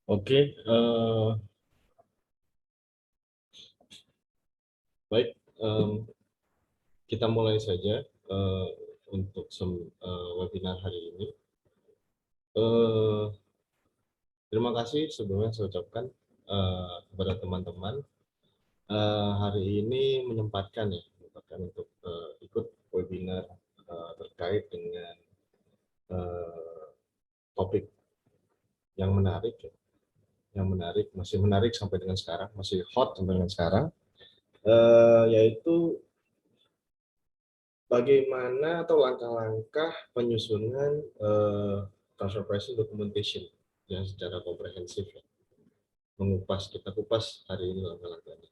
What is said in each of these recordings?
Oke, baik, kita mulai saja untuk webinar hari ini. Terima kasih sebelumnya saya ucapkan kepada teman-teman hari ini menyempatkan untuk ikut webinar terkait dengan topik yang menarik, masih menarik sampai dengan sekarang, masih hot sampai dengan sekarang, yaitu bagaimana atau langkah-langkah penyusunan transfer pricing documentation yang secara komprehensif, ya. Kita kupas hari ini langkah-langkahnya.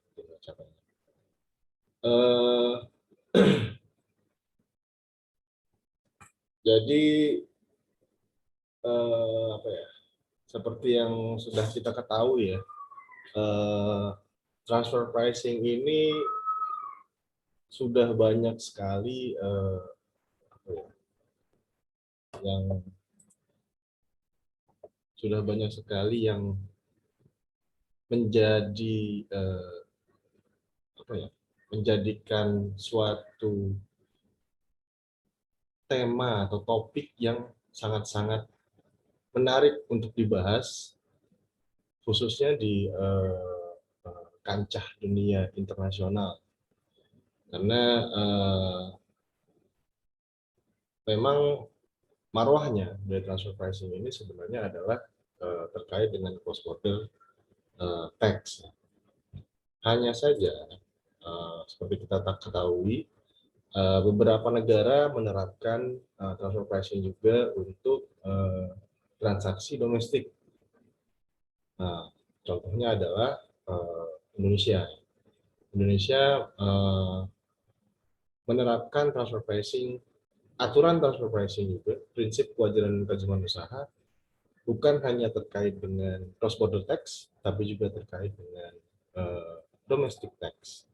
Uh, jadi apa ya? Seperti yang sudah kita ketahui, ya, transfer pricing ini sudah banyak sekali apa ya, yang menjadi apa ya, menjadikan suatu tema atau topik yang sangat-sangat menarik untuk dibahas, khususnya di kancah dunia internasional. Karena memang marwahnya dari transfer pricing ini sebenarnya adalah terkait dengan cross border tax. Hanya saja seperti kita ketahui, beberapa negara menerapkan transfer pricing juga untuk transaksi domestik. Nah, contohnya adalah Indonesia. Indonesia menerapkan transfer pricing, aturan transfer pricing juga, prinsip kewajaran manajemen usaha, bukan hanya terkait dengan cross border tax, tapi juga terkait dengan domestic tax.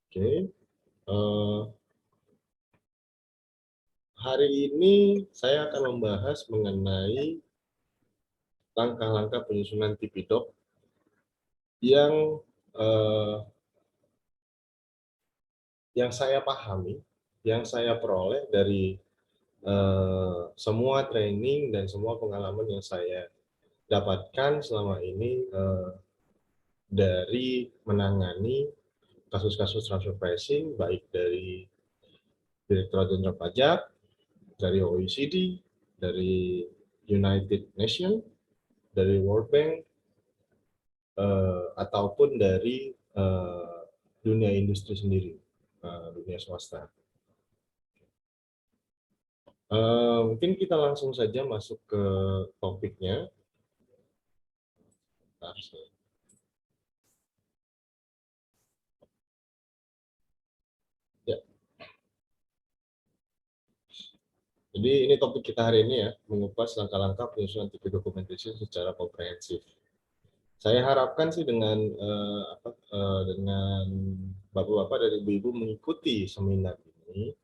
Oke. Hari ini saya akan membahas mengenai langkah-langkah penyusunan TPDoc yang saya pahami, yang saya peroleh dari semua training dan semua pengalaman yang saya dapatkan selama ini dari menangani kasus-kasus transfer pricing, baik dari Direktorat Jenderal Pajak, dari OECD, dari United Nations, dari World Bank, ataupun dari dunia industri sendiri, dunia swasta. Mungkin kita langsung saja masuk ke topiknya. Ya. Jadi ini topik kita hari ini, ya, mengupas langkah-langkah penyusunan TP documentation secara komprehensif. Saya harapkan sih dengan bapak-bapak dan ibu-ibu mengikuti seminar ini,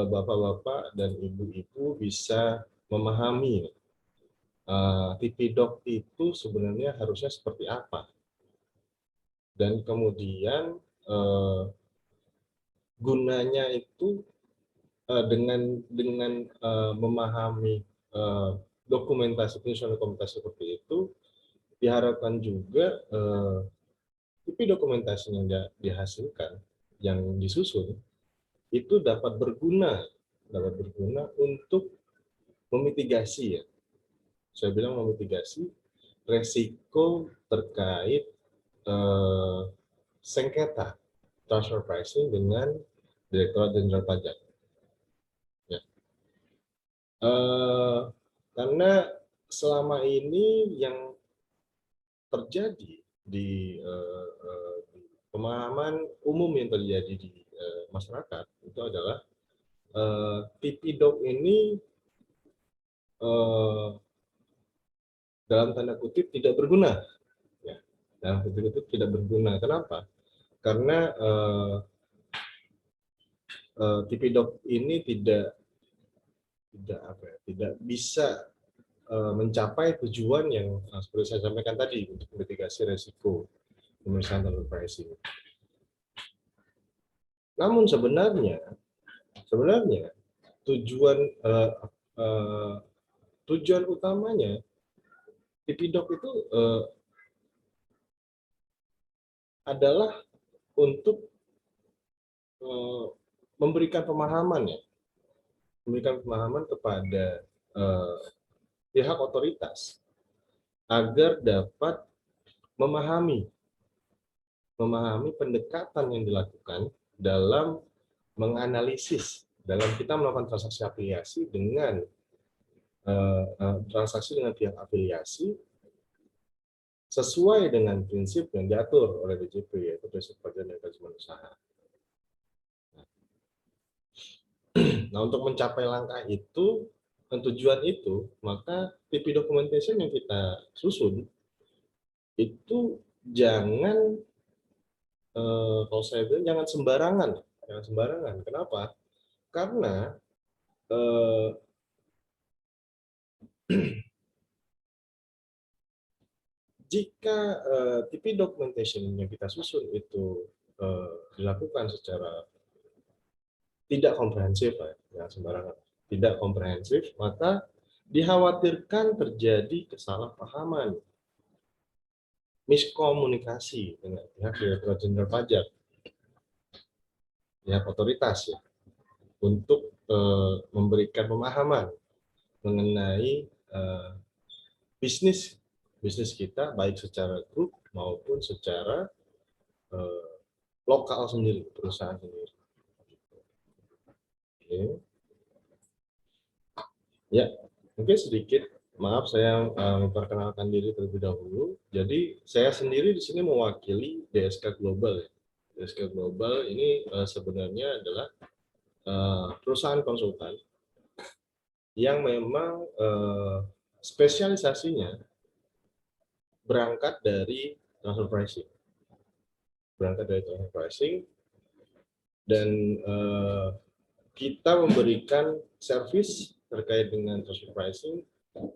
bapak-bapak dan ibu-ibu bisa memahami TP-Doc itu sebenarnya harusnya seperti apa. Dan kemudian gunanya itu dengan memahami dokumentasi, penyusunan dokumentasi seperti itu, diharapkan juga TP dokumentasi yang dihasilkan, yang disusun, itu dapat berguna untuk memitigasi, ya. Saya bilang memitigasi resiko terkait sengketa transfer pricing dengan Direktorat Jenderal Pajak. Ya. Karena selama ini yang terjadi di pemahaman umum yang terjadi di masyarakat itu adalah TP-Doc ini dalam tanda kutip tidak berguna. Ya, dalam kutip tidak berguna. Kenapa? Karena TP-Doc ini tidak tidak bisa mencapai tujuan yang seperti saya sampaikan tadi untuk mitigasi resiko pemeriksaan transfer pricing. Namun sebenarnya tujuan eh, tujuan utamanya TP-Doc itu adalah untuk eh, memberikan pemahaman kepada eh, pihak otoritas agar dapat memahami pendekatan yang dilakukan dalam menganalisis, dalam kita melakukan transaksi afiliasi dengan pihak afiliasi sesuai dengan prinsip yang diatur oleh DJP, yaitu prinsip perjanjian manajemen usaha. Nah, untuk mencapai langkah itu dan tujuan itu, maka TP documentation yang kita susun itu jangan kalau saya bilang jangan sembarangan. Kenapa? Karena jika TP documentation yang kita susun itu dilakukan secara tidak komprehensif, ya sembarangan, tidak komprehensif, maka dikhawatirkan terjadi kesalahpahaman, miskomunikasi dengan pihak Direktorat Jenderal Pajak, pihak otoritas ya, untuk memberikan pemahaman mengenai bisnis kita, baik secara grup maupun secara lokal sendiri, perusahaan sendiri. Oke. Ya, mungkin sedikit, maaf saya memperkenalkan diri terlebih dahulu. Jadi saya sendiri di sini mewakili DSK Global. DSK Global ini sebenarnya adalah perusahaan konsultan yang memang spesialisasinya berangkat dari transfer pricing. Dan kita memberikan service terkait dengan transfer pricing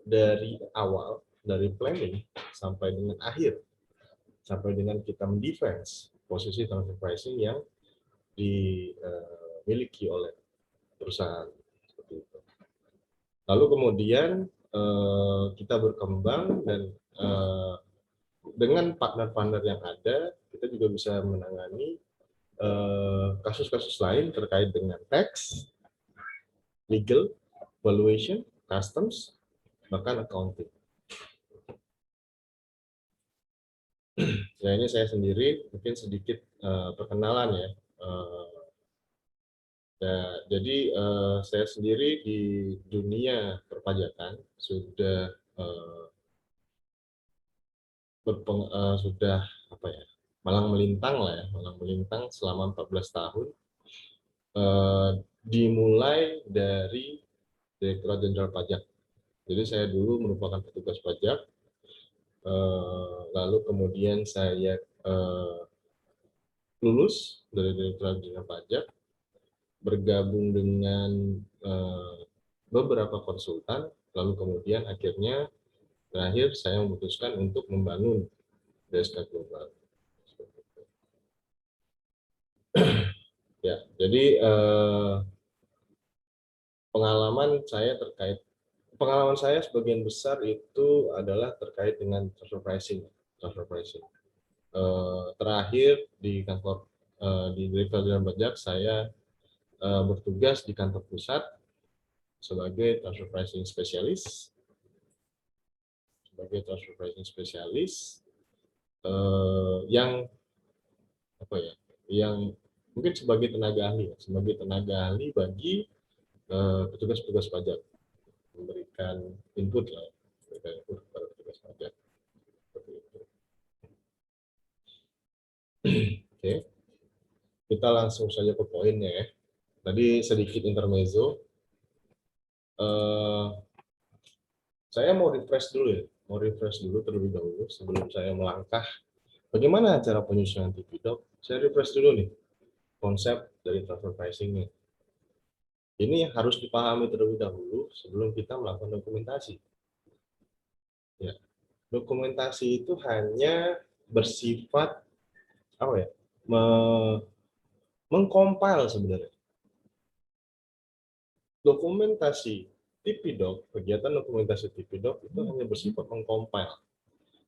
dari awal, dari planning sampai dengan akhir, sampai dengan kita mendefense posisi transfer pricing yang dimiliki oleh perusahaan. Seperti itu. Lalu kemudian kita berkembang dan dengan partner-partner yang ada, kita juga bisa menangani kasus-kasus lain terkait dengan tax, legal, valuation, customs, bahkan accounting. Ya, ini saya sendiri, mungkin sedikit perkenalan ya. Jadi saya sendiri di dunia perpajakan sudah sudah apa ya, malang melintang selama 14 tahun. Dimulai dari Direktorat Jenderal Pajak. Jadi saya dulu merupakan petugas pajak, lalu kemudian saya lulus dari Direktorat Jenderal Pajak, bergabung dengan beberapa konsultan, lalu kemudian akhirnya terakhir saya memutuskan untuk membangun DSK Global. Ya, jadi pengalaman saya sebagian besar itu adalah terkait dengan transfer pricing. Terakhir di kantor di Direktorat Jenderal Pajak, saya bertugas di kantor pusat sebagai transfer pricing spesialis. Yang apa ya? Yang mungkin sebagai tenaga ahli bagi petugas-petugas pajak, memberikan input kepada petugas pajak. Seperti itu. Oke, kita langsung saja ke poinnya ya. Tadi sedikit intermezzo. Saya mau refresh dulu terlebih dahulu sebelum saya melangkah. Bagaimana cara penyusunan TP-Doc? Saya refresh dulu nih konsep dari transfer pricing nih. Ini harus dipahami terlebih dahulu sebelum kita melakukan dokumentasi. Ya, dokumentasi itu hanya bersifat apa ya? Mengcompile sebenarnya. Dokumentasi TP-Doc, kegiatan dokumentasi TP-Doc itu hanya bersifat mengcompile.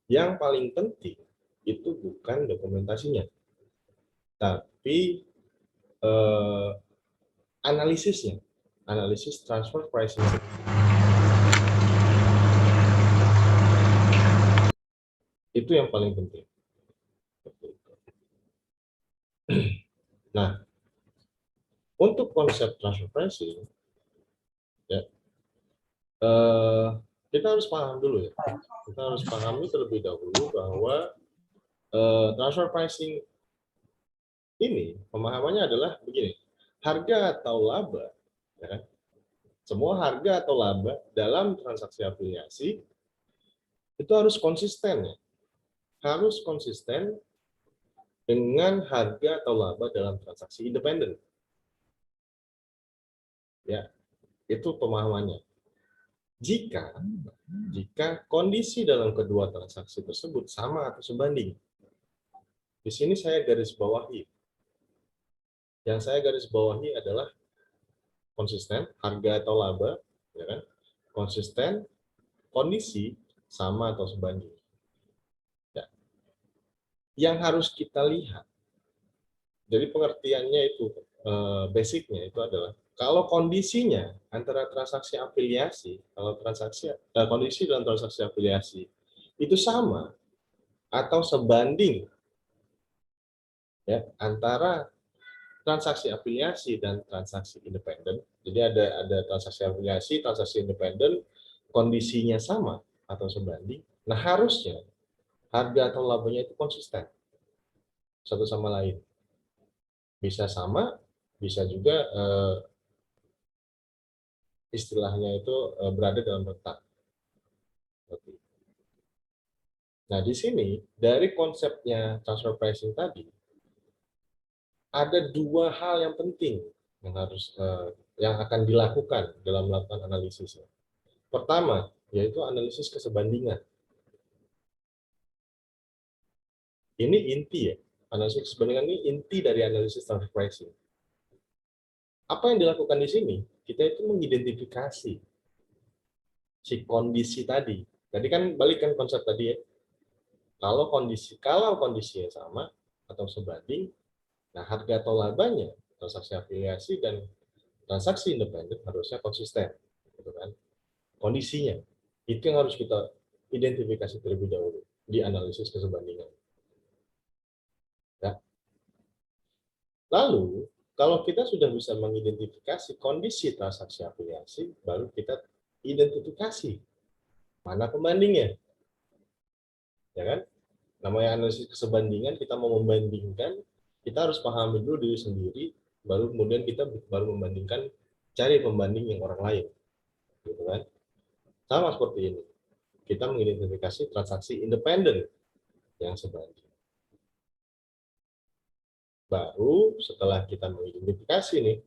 Yang paling penting itu bukan dokumentasinya, tapi analisisnya, analisis transfer pricing. Itu yang paling penting. Nah, untuk konsep transfer pricing, ya, kita harus paham dulu ya. Kita harus pahami terlebih dahulu bahwa transfer pricing ini pemahamannya adalah begini, harga atau laba, ya kan? Semua harga atau laba dalam transaksi afiliasi itu harus konsisten ya, harus konsisten dengan harga atau laba dalam transaksi independen. Ya, itu pemahamannya. Jika kondisi dalam kedua transaksi tersebut sama atau sebanding. Di sini saya garis bawahi. Yang saya garis bawahi adalah konsisten, harga atau laba, ya kan? Konsisten, kondisi sama atau sebanding. Ya. Yang harus kita lihat, jadi pengertiannya itu, basicnya itu adalah, kalau kondisinya antara transaksi afiliasi, kalau kondisi dalam transaksi afiliasi itu sama atau sebanding ya antara transaksi afiliasi dan transaksi independen. Jadi ada transaksi afiliasi, transaksi independen, kondisinya sama atau sebanding. Nah, harusnya harga atau labanya itu konsisten satu sama lain. Bisa sama, bisa juga istilahnya itu berada dalam rentang. Nah, di sini dari konsepnya transfer pricing tadi ada dua hal yang penting yang harus yang akan dilakukan dalam melakukan analisisnya. Pertama, yaitu analisis kesebandingan. Ini inti ya. Analisis kesebandingan ini inti dari analisis transfer pricing. Apa yang dilakukan di sini? Kita itu mengidentifikasi si kondisi tadi. Tadi kan balikkan konsep tadi ya. Kalau kondisinya sama atau sebanding, nah harga atau labanya transaksi afiliasi dan transaksi independen harusnya konsisten, gitu kan? Kondisinya itu yang harus kita identifikasi terlebih dahulu di analisis kesebandingan. Ya. Lalu kalau kita sudah bisa mengidentifikasi kondisi transaksi afiliasi, baru kita identifikasi mana pembandingnya, ya kan? Namanya analisis kesebandingan, kita mau membandingkan, kita harus pahami dulu diri sendiri, baru kemudian kita baru membandingkan, cari pembanding yang orang lain, gitu kan? Sama seperti ini, kita mengidentifikasi transaksi independen yang sebanding. Baru setelah kita mengidentifikasi nih,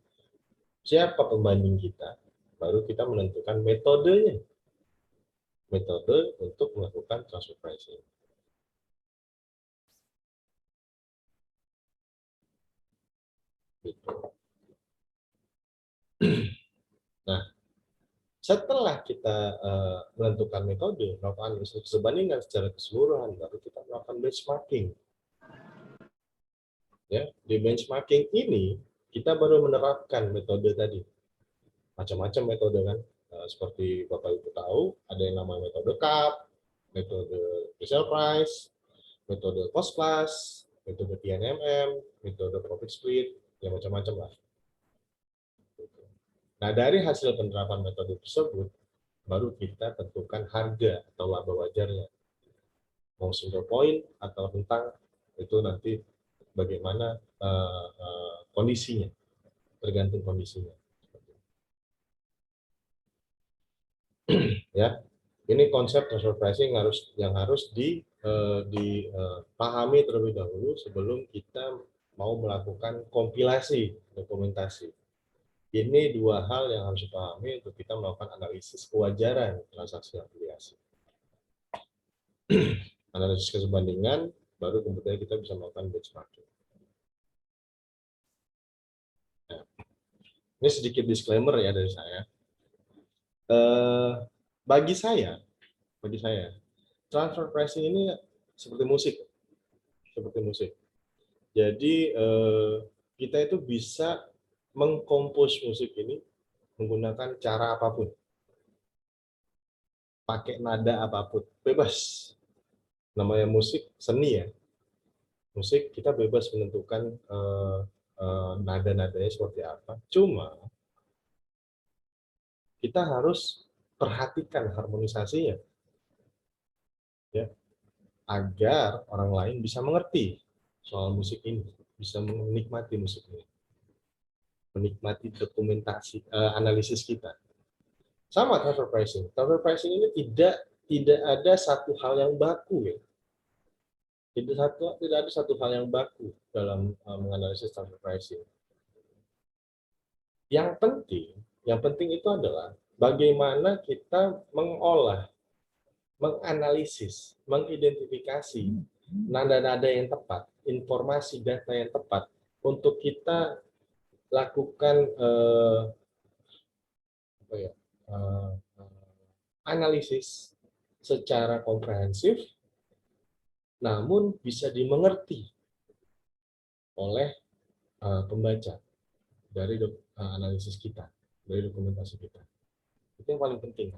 siapa pembanding kita, baru kita menentukan metodenya, metode untuk melakukan transfer pricing. Gitu. Nah, setelah kita menentukan metode, melakukan analisis perbandingan secara keseluruhan, baru kita melakukan benchmarking. Ya, di benchmarking ini kita baru menerapkan metode tadi. Macam-macam metode kan, seperti Bapak Ibu tahu, ada yang namanya metode CAP, metode resale price, metode cost plus, metode PNMM, metode profit split, ya macam-macam lah. Nah, dari hasil penerapan metode tersebut, baru kita tentukan harga atau laba wajarnya. Mau single point atau rentang, itu nanti bagaimana kondisinya, tergantung kondisinya. Ya, ini konsep transfer pricing yang harus dipahami terlebih dahulu sebelum kita mau melakukan kompilasi dokumentasi. Ini dua hal yang harus dipahami untuk kita melakukan analisis kewajaran transaksi afiliasi. Analisis keserbandingan, baru kemudian kita bisa melakukan benchmarking. Nah, ini sedikit disclaimer ya dari saya. Bagi saya, transfer pricing ini seperti musik, Jadi kita itu bisa mengkompos musik ini menggunakan cara apapun, pakai nada apapun, bebas. Namanya musik seni ya, musik kita bebas menentukan nada-nadanya seperti apa. Cuma kita harus perhatikan harmonisasinya, ya, agar orang lain bisa mengerti soal musik ini, bisa menikmati musik ini, menikmati dokumentasi analisis kita. Sama transfer pricing. Transfer pricing ini tidak ada satu hal yang baku ya. Tidak ada satu hal yang baku dalam menganalisis transfer pricing. Yang penting itu adalah bagaimana kita mengolah, menganalisis, mengidentifikasi nada-nada yang tepat, informasi data yang tepat untuk kita lakukan analisis secara komprehensif, namun bisa dimengerti oleh pembaca dari analisis kita, dari dokumentasi kita. Itu yang paling penting.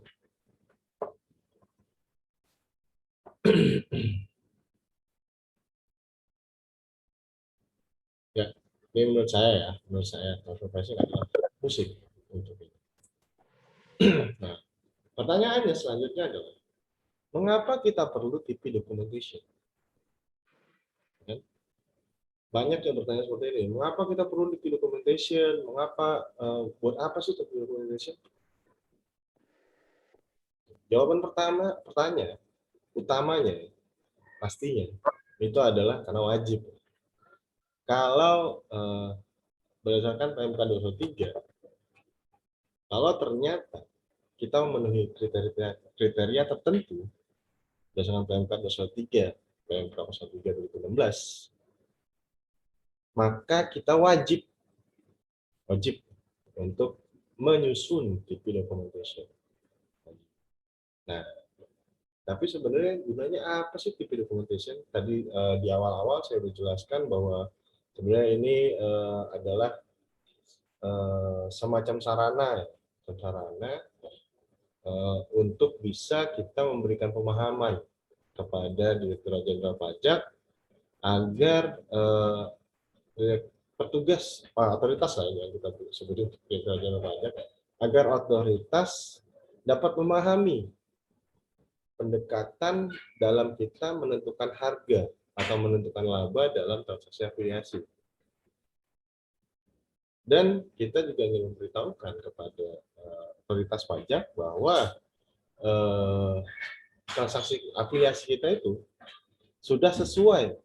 Ya, ini menurut saya transfer pricing adalah musik untuk ini. Nah, pertanyaannya selanjutnya adalah, mengapa kita perlu TP documentation? Banyak yang bertanya seperti ini, mengapa kita perlu TP documentation? Mengapa, buat apa sih TP documentation? Jawaban utamanya, pastinya, itu adalah karena wajib. Kalau berdasarkan PMK 213, kalau ternyata kita memenuhi kriteria tertentu berdasarkan PMK 213, PMK 03 2016, maka kita wajib untuk menyusun TP documentation. Nah, tapi sebenarnya gunanya apa sih TP documentation? Tadi di awal-awal saya sudah jelaskan bahwa sebenarnya ini adalah semacam sarana untuk bisa kita memberikan pemahaman kepada Direktorat Jenderal Pajak agar petugas otoritas lah yang kita sebutin Direktorat Jenderal Pajak, agar otoritas dapat memahami pendekatan dalam kita menentukan harga atau menentukan laba dalam transaksi afiliasi. Dan kita juga ingin memberitahukan kepada otoritas pajak bahwa transaksi afiliasi kita itu sudah sesuai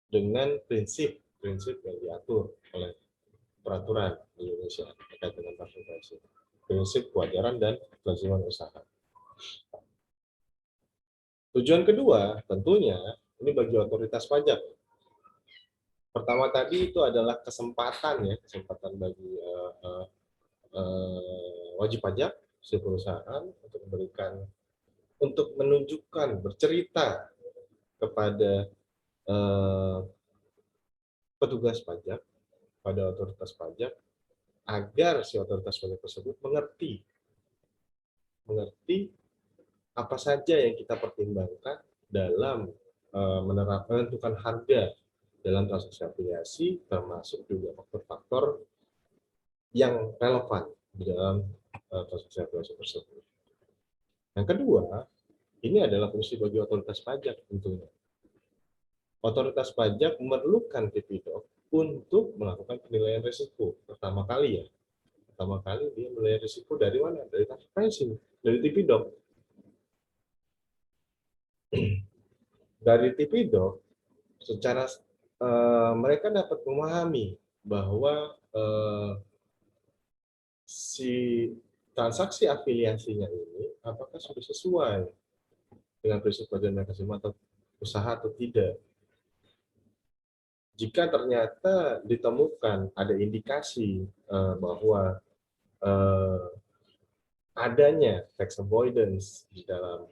dengan prinsip yang diatur oleh peraturan di Indonesia terkait dengan transfer pricing, prinsip kewajaran dan kelaziman usaha. Tujuan kedua tentunya ini bagi otoritas pajak. Pertama tadi itu adalah kesempatan bagi wajib pajak si perusahaan untuk menunjukkan, bercerita kepada petugas pajak, pada otoritas pajak, agar si otoritas pajak tersebut mengerti apa saja yang kita pertimbangkan dalam menentukan harga dalam transaksi afiliasi, termasuk juga faktor-faktor yang relevan di dalam transaksi afiliasi tersebut. Yang kedua, ini adalah fungsi bagi otoritas pajak tentunya. Otoritas pajak memerlukan TP-Doc untuk melakukan penilaian risiko. Pertama kali dia menilai risiko dari mana? Dari transfer pricing, dari TP-Doc. Dari TP-Doc, secara mereka dapat memahami bahwa si transaksi afiliasinya ini apakah sudah sesuai dengan prinsip kewajiban mekanisme atau usaha atau tidak. Jika ternyata ditemukan ada indikasi bahwa adanya tax avoidance di dalam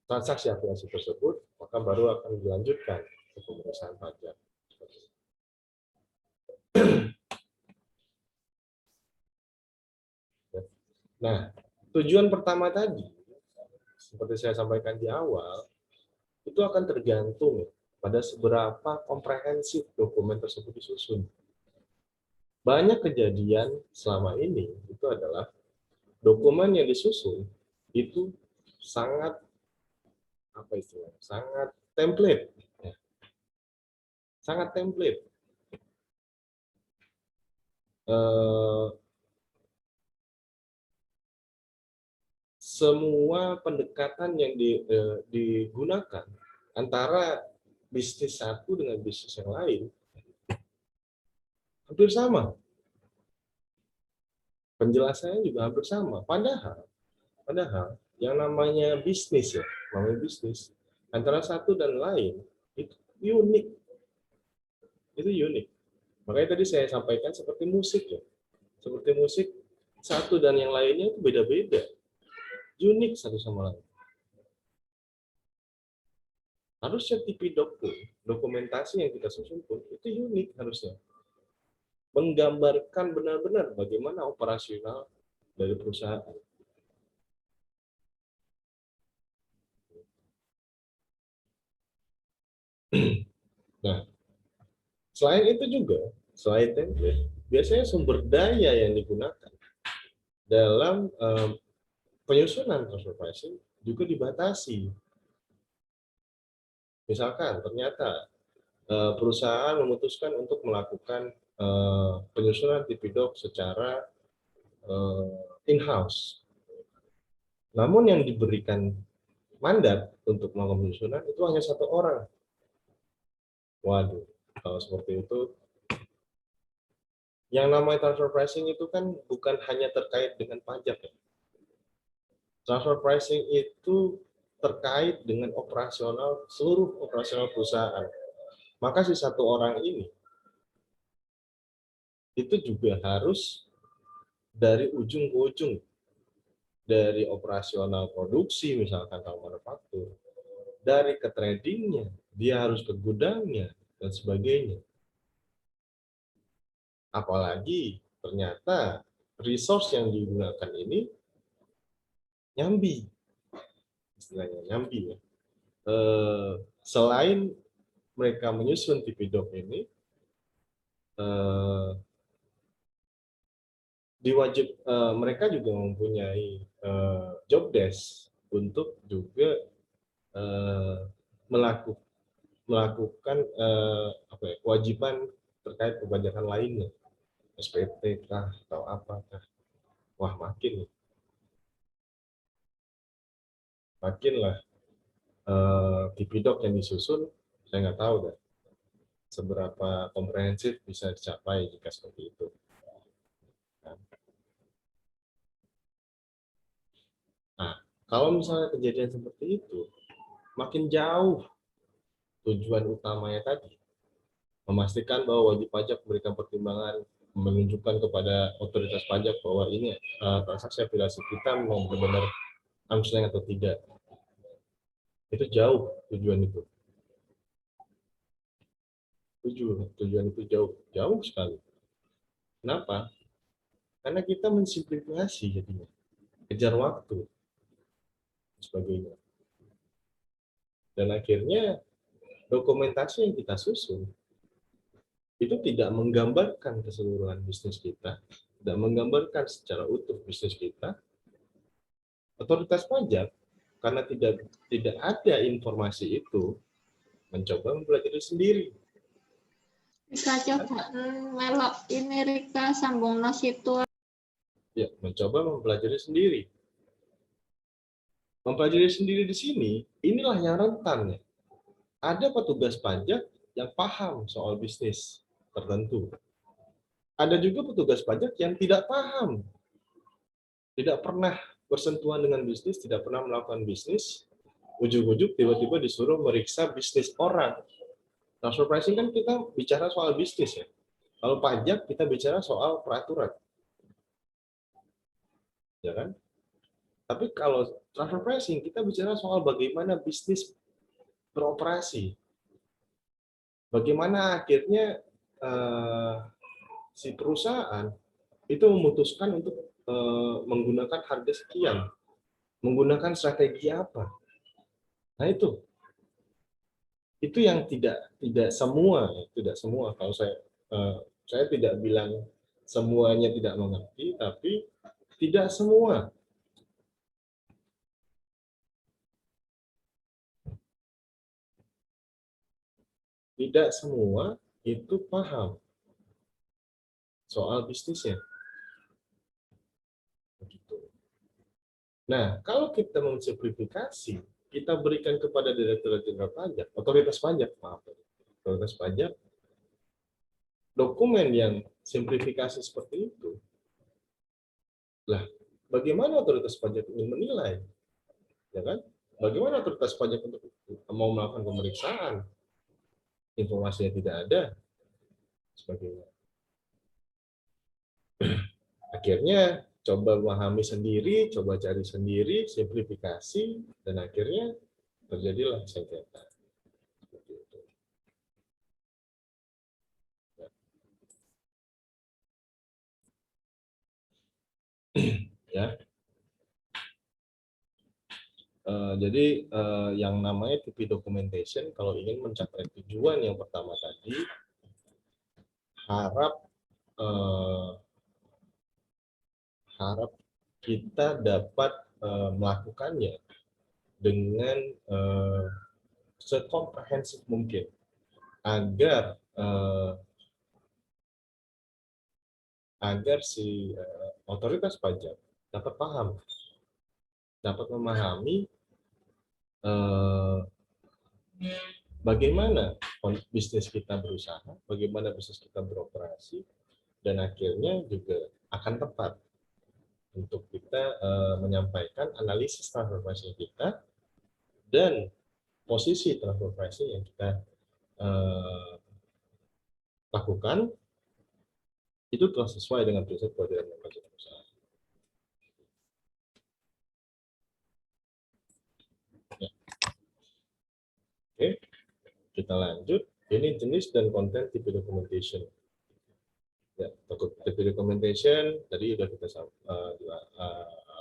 transaksi afiliasi tersebut, maka baru akan dilanjutkan ke pemeriksaan pajak. Nah, tujuan pertama tadi, seperti saya sampaikan di awal, itu akan tergantung pada seberapa komprehensif dokumen tersebut disusun. Banyak kejadian selama ini itu adalah dokumen yang disusun itu sangat apa istilahnya, sangat template, sangat template. Semua pendekatan yang digunakan antara bisnis satu dengan bisnis yang lain hampir sama. Penjelasannya juga hampir sama. Padahal yang namanya bisnis ya, namanya bisnis antara satu dan lain itu unik. Itu unik. Makanya tadi saya sampaikan seperti musik ya. Seperti musik satu dan yang lainnya itu beda-beda. Unik satu sama lain. Harusnya TP-Doc pun, dokumentasi yang kita susun pun itu unik harusnya. Menggambarkan benar-benar bagaimana operasional dari perusahaan. Nah, selain itu juga, selain template, biasanya sumber daya yang digunakan dalam penyusunan transfer pricing juga dibatasi. Misalkan ternyata perusahaan memutuskan untuk melakukan penyusunan TP-Doc secara in-house. Namun yang diberikan mandat untuk melakukan penyusunan itu hanya satu orang. Waduh, kalau seperti itu, yang namanya transfer pricing itu kan bukan hanya terkait dengan pajak ya. Transfer pricing itu terkait dengan operasional, seluruh operasional perusahaan. Maka si satu orang ini itu juga harus dari ujung ke ujung, dari operasional produksi misalkan kalau manufaktur, dari ke tradingnya, dia harus ke gudangnya dan sebagainya. Apalagi ternyata resource yang digunakan ini nyambi, istilahnya nyambi ya. Selain mereka menyusun TP-Doc ini, mereka juga mempunyai job desk untuk juga melakukan kewajiban terkait perpajakan lainnya, SPT kah atau apakah. Wah, makinlah TP-Doc yang disusun, saya nggak tahu deh seberapa komprehensif bisa dicapai jika seperti itu. Nah, kalau misalnya kejadian seperti itu, makin jauh tujuan utamanya tadi, memastikan bahwa wajib pajak memberikan pertimbangan, menunjukkan kepada otoritas pajak bahwa ini transaksi afiliasi kita memang benar-benar arm's-length atau tidak. Itu jauh tujuan itu. Tujuan itu jauh sekali. Kenapa? Karena kita mensimplifikasi jadinya, kejar waktu, sebagainya. Dan akhirnya dokumentasi yang kita susun itu tidak menggambarkan keseluruhan bisnis kita, tidak menggambarkan secara utuh bisnis kita. Otoritas pajak karena tidak ada informasi itu mencoba mempelajari sendiri. Rika coba melok ini Rika sambung situ. Ya, mencoba mempelajari sendiri. Mempelajari sendiri di sini, inilah yang rentan. Ada petugas pajak yang paham soal bisnis tertentu. Ada juga petugas pajak yang tidak paham, tidak pernah bersentuhan dengan bisnis, tidak pernah melakukan bisnis, ujug-ujug tiba-tiba disuruh meriksa bisnis orang. Transfer pricing kan kita bicara soal bisnis ya. Kalau pajak kita bicara soal peraturan, ya kan? Tapi kalau transfer pricing kita bicara soal bagaimana bisnis beroperasi, bagaimana akhirnya si perusahaan itu memutuskan untuk menggunakan harga sekian, menggunakan strategi apa. Nah itu yang tidak semua, tidak semua. Kalau saya tidak bilang semuanya tidak mengerti, tapi tidak semua. Tidak semua itu paham soal bisnisnya. Begitu. Nah, kalau kita mensimplifikasi, kita berikan kepada Direktorat Jenderal Pajak, otoritas pajak, maaf, otoritas pajak, dokumen yang simplifikasi seperti itu. Lah, bagaimana otoritas pajak ingin menilai? Ya kan? Bagaimana otoritas pajak untuk mau melakukan pemeriksaan? Informasinya tidak ada, sebagainya. Akhirnya coba memahami sendiri, coba cari sendiri, simplifikasi, dan akhirnya terjadilah sengketa. Seperti itu. Ya. Jadi yang namanya TP documentation, kalau ingin mencapai tujuan yang pertama tadi, harap kita dapat melakukannya dengan sekomprehensif mungkin agar si otoritas pajak dapat paham, dapat memahami bagaimana bisnis kita berusaha, bagaimana bisnis kita beroperasi, dan akhirnya juga akan tepat untuk kita menyampaikan analisis transfer pricing kita dan posisi transfer pricing yang kita lakukan itu telah sesuai dengan prinsip kewajiban dan kewajiban usaha. Ya. Oke, kita lanjut. Ini jenis dan konten TP documentation. Ya, TP documentation tadi sudah kita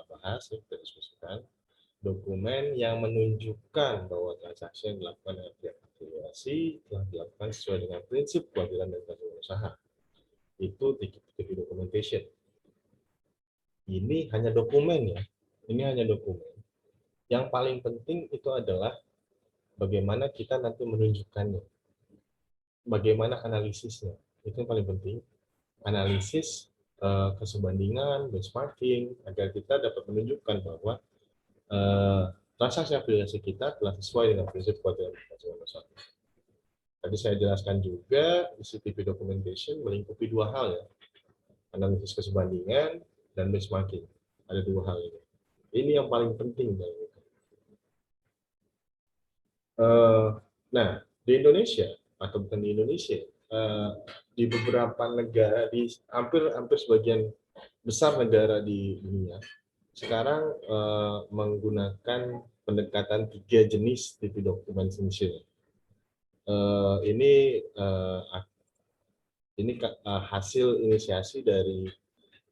bahas, kita diskusikan. Dokumen yang menunjukkan bahwa transaksi yang dilakukan dengan pihak afiliasi telah dilakukan sesuai dengan prinsip kewajiban dan kewajiban usaha. Itu TP documentation. Ini hanya dokumen ya. Ini hanya dokumen. Yang paling penting itu adalah bagaimana kita nanti menunjukkannya. Bagaimana analisisnya. Itu yang paling penting. Analisis kesebandingan, benchmarking, agar kita dapat menunjukkan bahwa transaksi afiliasi kita telah sesuai dengan prinsip kewajiban dan kewajiban usaha. Tadi saya jelaskan juga, TP documentation melingkupi dua hal ya. Analisis kesebandingan dan benchmarking. Ada dua hal ini. Ini yang paling penting. Nah, di Indonesia, atau bukan di Indonesia, di beberapa negara, di hampir sebagian besar negara di dunia, sekarang menggunakan pendekatan 3 jenis TP documentation. Ini hasil inisiasi dari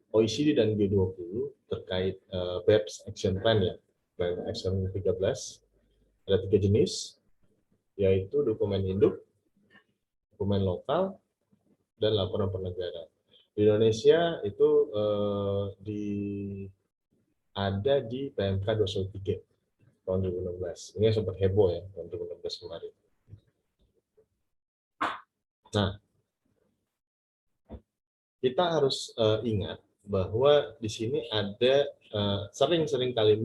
OECD dan G20 terkait BEPS Action Plan ya, Plan Action 13. Ada 3 jenis, yaitu dokumen induk, dokumen lokal, dan laporan per negara. Di Indonesia itu ada di PMK 213 tahun 2016. Ini sempat heboh ya tahun 2016 kemarin. Nah, kita harus ingat bahwa di sini ada sering kali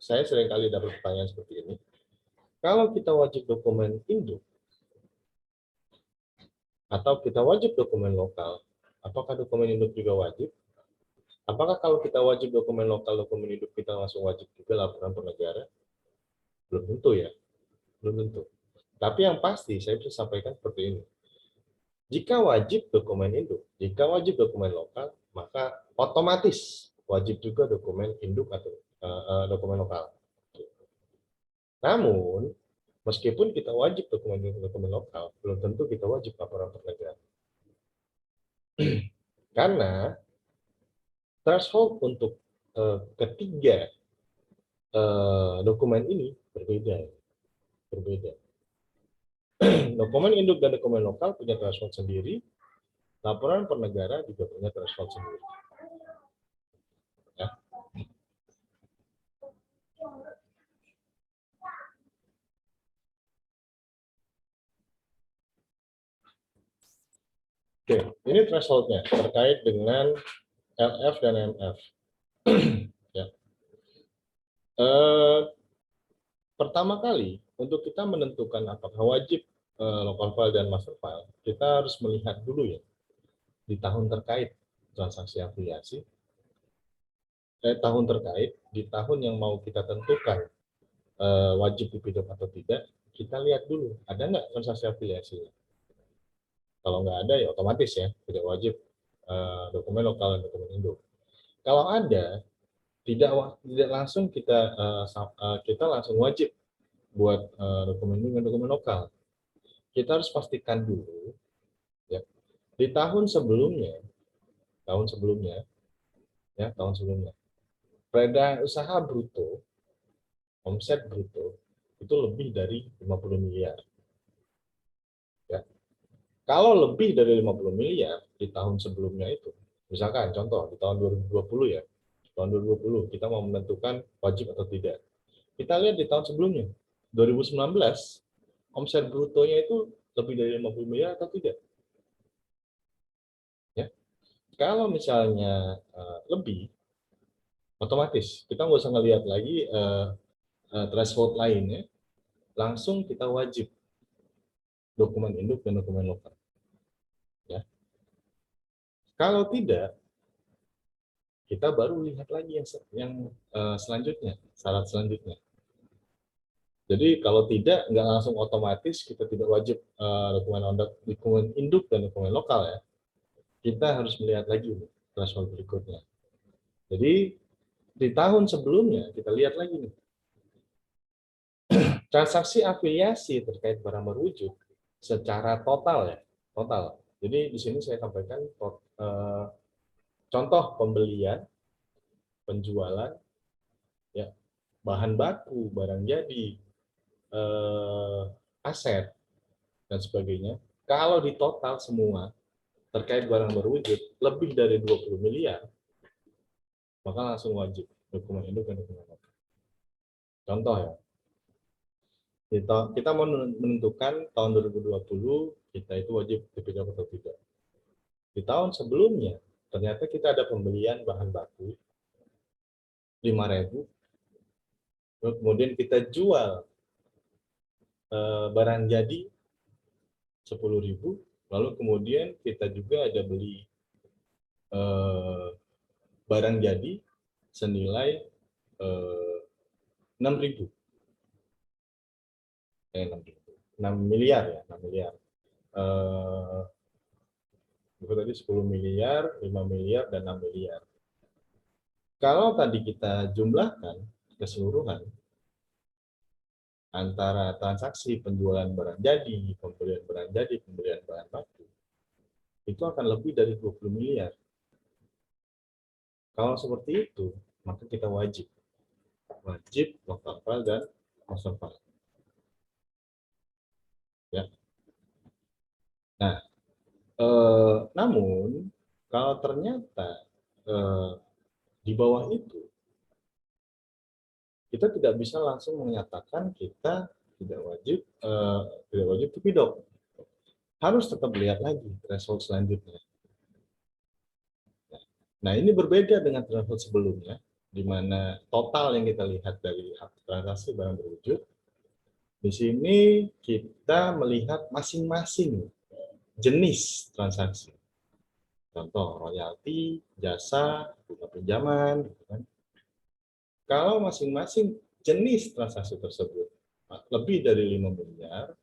saya sering kali dapat pertanyaan seperti ini. Kalau kita wajib dokumen induk atau kita wajib dokumen lokal, Apakah dokumen induk juga wajib? Apakah kalau kita wajib dokumen lokal, dokumen induk kita langsung wajib juga laporan per negara? Belum tentu ya, belum tentu. Tapi yang pasti saya bisa sampaikan seperti ini. Jika wajib dokumen induk, jika wajib dokumen lokal, maka otomatis wajib juga dokumen induk atau dokumen lokal. Namun, meskipun kita wajib dokumen lokal, belum tentu kita wajib laporan per negara. Karena threshold untuk ketiga dokumen ini berbeda. Dokumen induk dan dokumen lokal punya threshold sendiri, laporan per negara juga punya threshold sendiri. Ya. Oke, ini thresholdnya terkait dengan LF dan MF. Ya. Pertama kali, untuk kita menentukan apakah wajib local file dan master file, kita harus melihat dulu ya, di tahun terkait transaksi afiliasi, tahun terkait, di tahun yang mau kita tentukan wajib dipidok atau tidak, kita lihat dulu, ada nggak transaksi afiliasinya. Kalau nggak ada, ya otomatis ya, tidak wajib dokumen lokal dan dokumen induk. Kalau ada, tidak langsung kita langsung wajib buat dokumen induk dan dokumen lokal. Kita harus pastikan dulu ya, di tahun sebelumnya peredaran usaha bruto, omset bruto itu lebih dari 50 miliar. Ya. Kalau lebih dari 50 miliar di tahun sebelumnya itu, misalkan contoh di tahun 2020 ya, tahun 2020 kita mau menentukan wajib atau tidak. Kita lihat di tahun sebelumnya, 2019, omset brutonya itu lebih dari 50 miliar atau tidak. Ya. Kalau misalnya lebih, otomatis kita nggak usah ngelihat lagi threshold lainnya, langsung kita wajib dokumen induk dan dokumen lokal. Ya. Kalau tidak, kita baru lihat lagi yang selanjutnya, syarat selanjutnya. Jadi kalau tidak, nggak langsung otomatis kita tidak wajib dokumen induk dan dokumen lokal ya. Kita harus melihat lagi threshold berikutnya. Jadi di tahun sebelumnya kita lihat lagi nih, transaksi afiliasi terkait barang berwujud secara total ya, total. Jadi di sini saya sampaikan contoh pembelian, penjualan, ya, bahan baku, barang jadi, aset dan sebagainya. Kalau di total semua terkait barang berwujud lebih dari 20 miliar, maka langsung wajib dokumen induk dan dokumen lokal. Contoh ya, kita mau menentukan tahun 2020 kita itu wajib dipidok atau tidak. Di tahun sebelumnya ternyata kita ada pembelian bahan baku 5.000, kemudian kita jual barang jadi 10.000, lalu kemudian kita juga ada beli barang jadi senilai 6.000. 6 miliar ya, 6 miliar. Itu tadi 10 miliar, 5 miliar, dan 6 miliar. Kalau tadi kita jumlahkan keseluruhan antara transaksi penjualan barang jadi, pembelian barang jadi, pembelian bahan baku, itu akan lebih dari 20 miliar. Kalau seperti itu, maka kita wajib local file dan master file. Ya. Nah, namun kalau ternyata di bawah itu kita tidak bisa langsung menyatakan kita tidak wajib dipidok. Harus tetap lihat lagi threshold selanjutnya. Nah, ini berbeda dengan threshold sebelumnya, di mana total yang kita lihat dari transaksi barang berwujud. Di sini kita melihat masing-masing jenis transaksi, Contoh royalti, jasa, bunga pinjaman, gitu kan. Kalau masing-masing jenis transaksi tersebut lebih dari 5 miliar,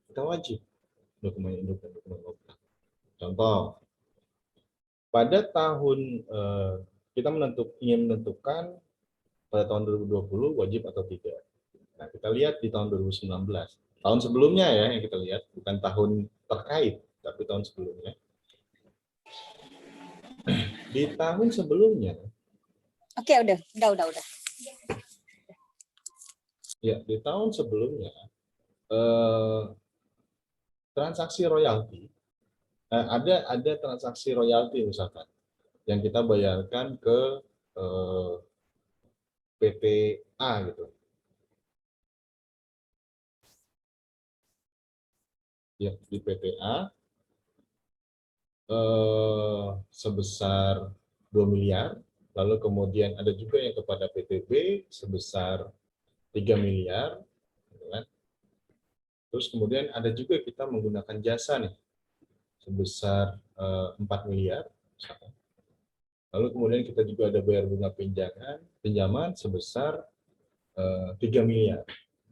kita wajib dokumen induk dan dokumen lokal. Contoh, pada tahun kita ingin menentukan pada tahun 2020 wajib atau tidak. Nah, kita lihat di tahun 2019. Tahun sebelumnya ya yang kita lihat, bukan tahun terkait, tapi tahun sebelumnya. Di tahun sebelumnya. Oke, udah. Ya, di tahun sebelumnya transaksi royalti ada transaksi royalti misalkan yang kita bayarkan ke PTA gitu. Ya, di PTA sebesar 2 miliar, lalu kemudian ada juga yang kepada PTB sebesar 3 miliar, gitu kan. Terus kemudian ada juga kita menggunakan jasa nih sebesar 4 miliar, misalkan. Lalu kemudian kita juga ada bayar bunga pinjaman sebesar 3 miliar.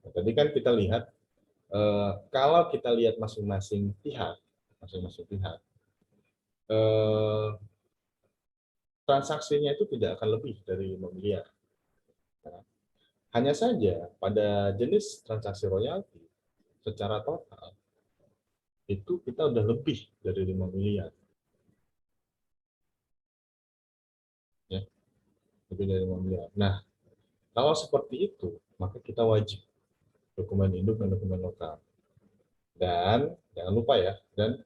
Nah, tadi kan kita lihat kalau kita lihat masing-masing pihak, transaksinya itu tidak akan lebih dari 5 miliar. Nah, hanya saja pada jenis transaksi royalti secara total itu kita udah lebih dari 5 miliar. Ya, lebih dari 5 miliar. Nah, kalau seperti itu, maka kita wajib dokumen induk dan dokumen lokal. Dan jangan lupa ya, dan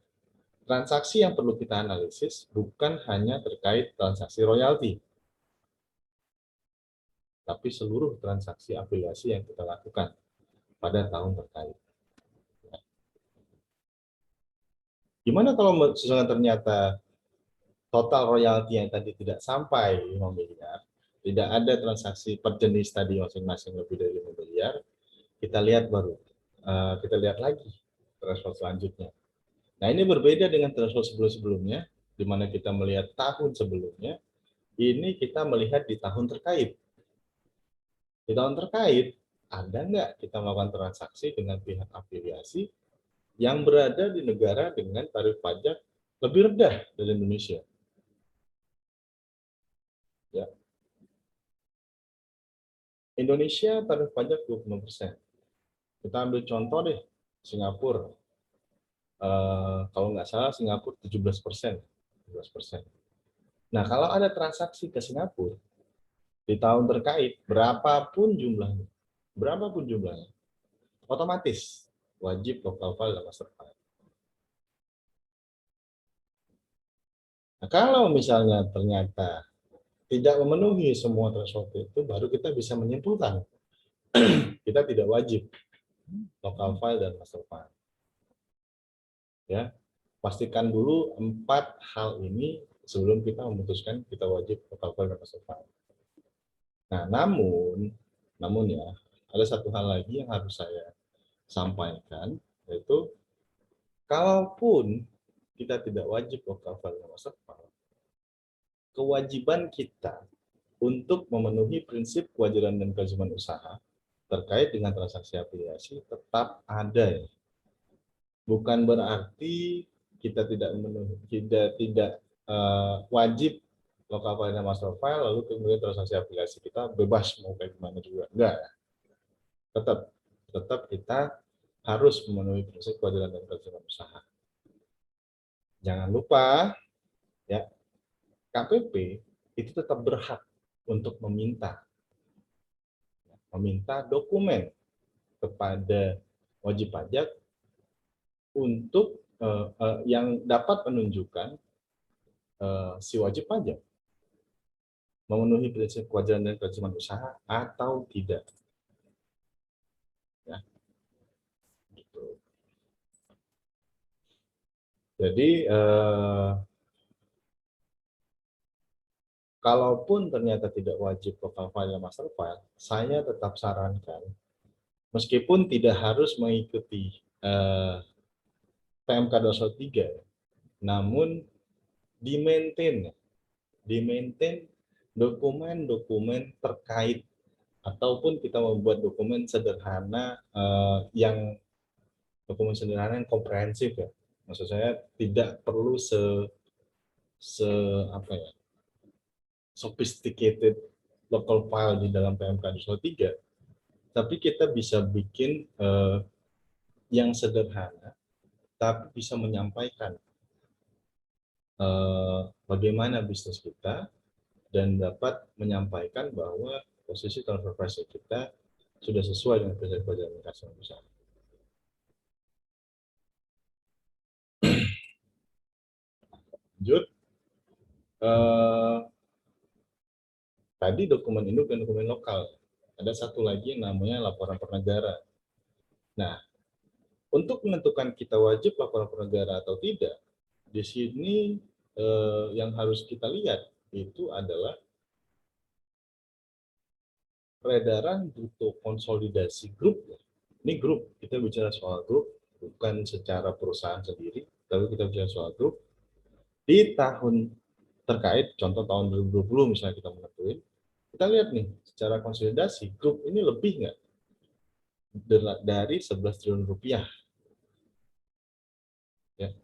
transaksi yang perlu kita analisis bukan hanya terkait transaksi royalti, tapi seluruh transaksi afiliasi yang kita lakukan pada tahun terkait. Gimana kalau misalnya ternyata total royalti yang tadi tidak sampai 5 miliar, tidak ada transaksi per jenis tadi masing-masing lebih dari 5 miliar, kita lihat lagi threshold selanjutnya. Nah, ini berbeda dengan threshold sebelum-sebelumnya, di mana kita melihat tahun sebelumnya, ini kita melihat di tahun terkait. Di tahun terkait, ada nggak kita melakukan transaksi dengan pihak afiliasi yang berada di negara dengan tarif pajak lebih rendah dari Indonesia? Ya. Indonesia tarif pajak 25%. Kita ambil contoh deh, Singapura. Kalau nggak salah Singapura 17%. 17%. Nah, kalau ada transaksi ke Singapura di tahun terkait, berapapun jumlahnya, otomatis wajib local file dan master file. Nah, kalau misalnya ternyata tidak memenuhi semua threshold itu, baru kita bisa menyimpulkan kita tidak wajib local file dan master file. Ya, pastikan dulu 4 hal ini sebelum kita memutuskan kita wajib local file dan master file. Nah, namun ya, ada satu hal lagi yang harus saya sampaikan, yaitu kalaupun kita tidak wajib local file dan master file, kewajiban kita untuk memenuhi prinsip kewajiban dan kewajiban usaha terkait dengan transaksi afiliasi tetap ada. Bukan berarti kita tidak wajib local file dan master file, lalu kemudian transaksi afiliasi kita bebas mau kayak gimana juga. Enggak. Tetap kita harus memenuhi prinsip kewajiban dan kewajiban usaha. Jangan lupa ya, KPP itu tetap berhak untuk meminta dokumen kepada wajib pajak untuk yang dapat menunjukkan si wajib pajak memenuhi prinsip kewajiban dan kewajiban usaha atau tidak. Ya. Gitu. Jadi kalaupun ternyata tidak wajib local file dan master file, saya tetap sarankan, meskipun tidak harus mengikuti PMK 213, namun di-maintain dokumen-dokumen terkait, ataupun kita membuat dokumen sederhana yang komprehensif ya. Maksud saya tidak perlu apa ya, sophisticated local file di dalam PMK 203, tapi kita bisa bikin yang sederhana, tapi bisa menyampaikan bagaimana bisnis kita, dan dapat menyampaikan bahwa posisi transfer pricing kita sudah sesuai dengan perjanjian customer besar. Lanjut, tadi dokumen induk dan dokumen lokal. Ada satu lagi yang namanya laporan per negara. Nah, untuk menentukan kita wajib laporan per negara atau tidak, di sini yang harus kita lihat itu adalah peredaran bruto konsolidasi grup. Ini grup, kita bicara soal grup, bukan secara perusahaan sendiri, tapi kita bicara soal grup. Di tahun terkait, contoh tahun 2020 misalnya kita menentuin, kita lihat nih, secara konsolidasi, grup ini lebih nggak dari 11 triliun rupiah. Ya,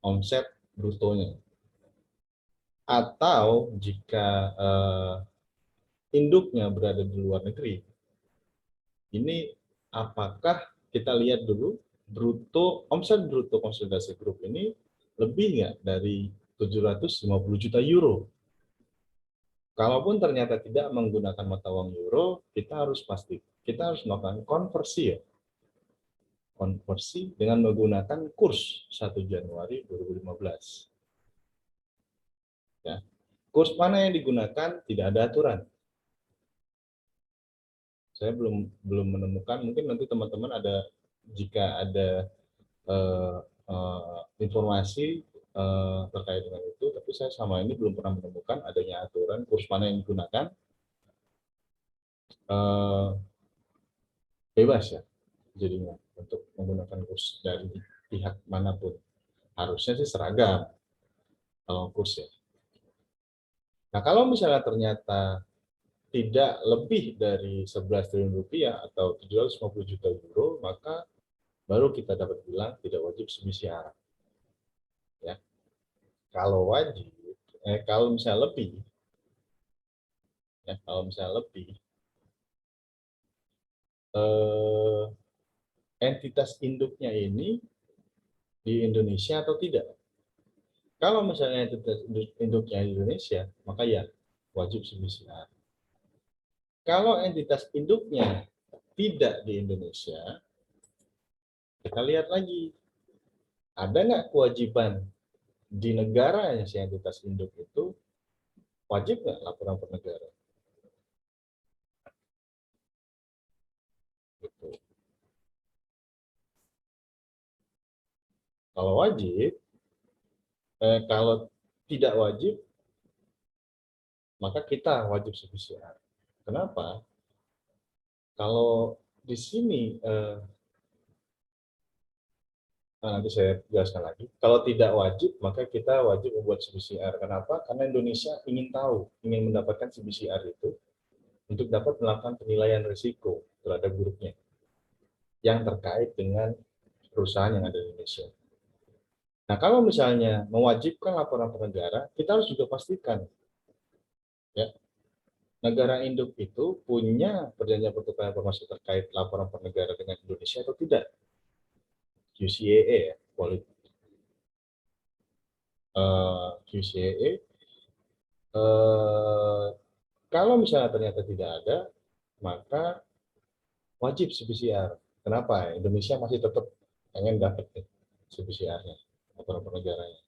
omset brutonya. Atau jika induknya berada di luar negeri, ini apakah kita lihat dulu omset bruto konsolidasi grup ini lebih nggak dari 750 juta euro. Kalaupun ternyata tidak menggunakan mata uang euro, kita harus melakukan konversi ya. Konversi dengan menggunakan kurs 1 Januari 2015. Ya. Kurs mana yang digunakan tidak ada aturan. Saya belum menemukan, mungkin nanti teman-teman jika ada informasi terkait dengan itu, tapi saya selama ini belum pernah menemukan adanya aturan kurs mana yang digunakan. Bebas ya jadinya untuk menggunakan kurs dari pihak manapun. Harusnya sih seragam kalau kurs ya. Nah, kalau misalnya ternyata tidak lebih dari 11 triliun rupiah atau 750 juta euro, maka baru kita dapat bilang tidak wajib subsidi syarat. Ya. Kalau wajib, kalau misalnya lebih, entitas induknya ini di Indonesia atau tidak. Kalau misalnya entitas induknya di Indonesia, maka ya wajib subsidi syarat. Kalau entitas induknya tidak di Indonesia, kita lihat lagi, ada nggak kewajiban di negara yang si entitas induk itu, wajib nggak laporan per negara? Gitu. Kalau wajib, kalau tidak wajib, maka kita wajib subsidi syarat. Kenapa? Kalau di sini, nanti saya jelaskan lagi. Kalau tidak wajib, maka kita wajib membuat CBCR. Kenapa? Karena Indonesia ingin mendapatkan CBCR itu untuk dapat melakukan penilaian risiko terhadap grupnya yang terkait dengan perusahaan yang ada di Indonesia. Nah, kalau misalnya mewajibkan laporan per negara, kita harus juga pastikan ya, negara induk itu punya perjanjian pertukaran informasi terkait laporan per negara dengan Indonesia atau tidak. QCAA ya, QCAA. Kalau misalnya ternyata tidak ada, maka wajib CBCR. Kenapa? Indonesia masih tetap pengen dapat CBCR-nya, laporan per negaranya.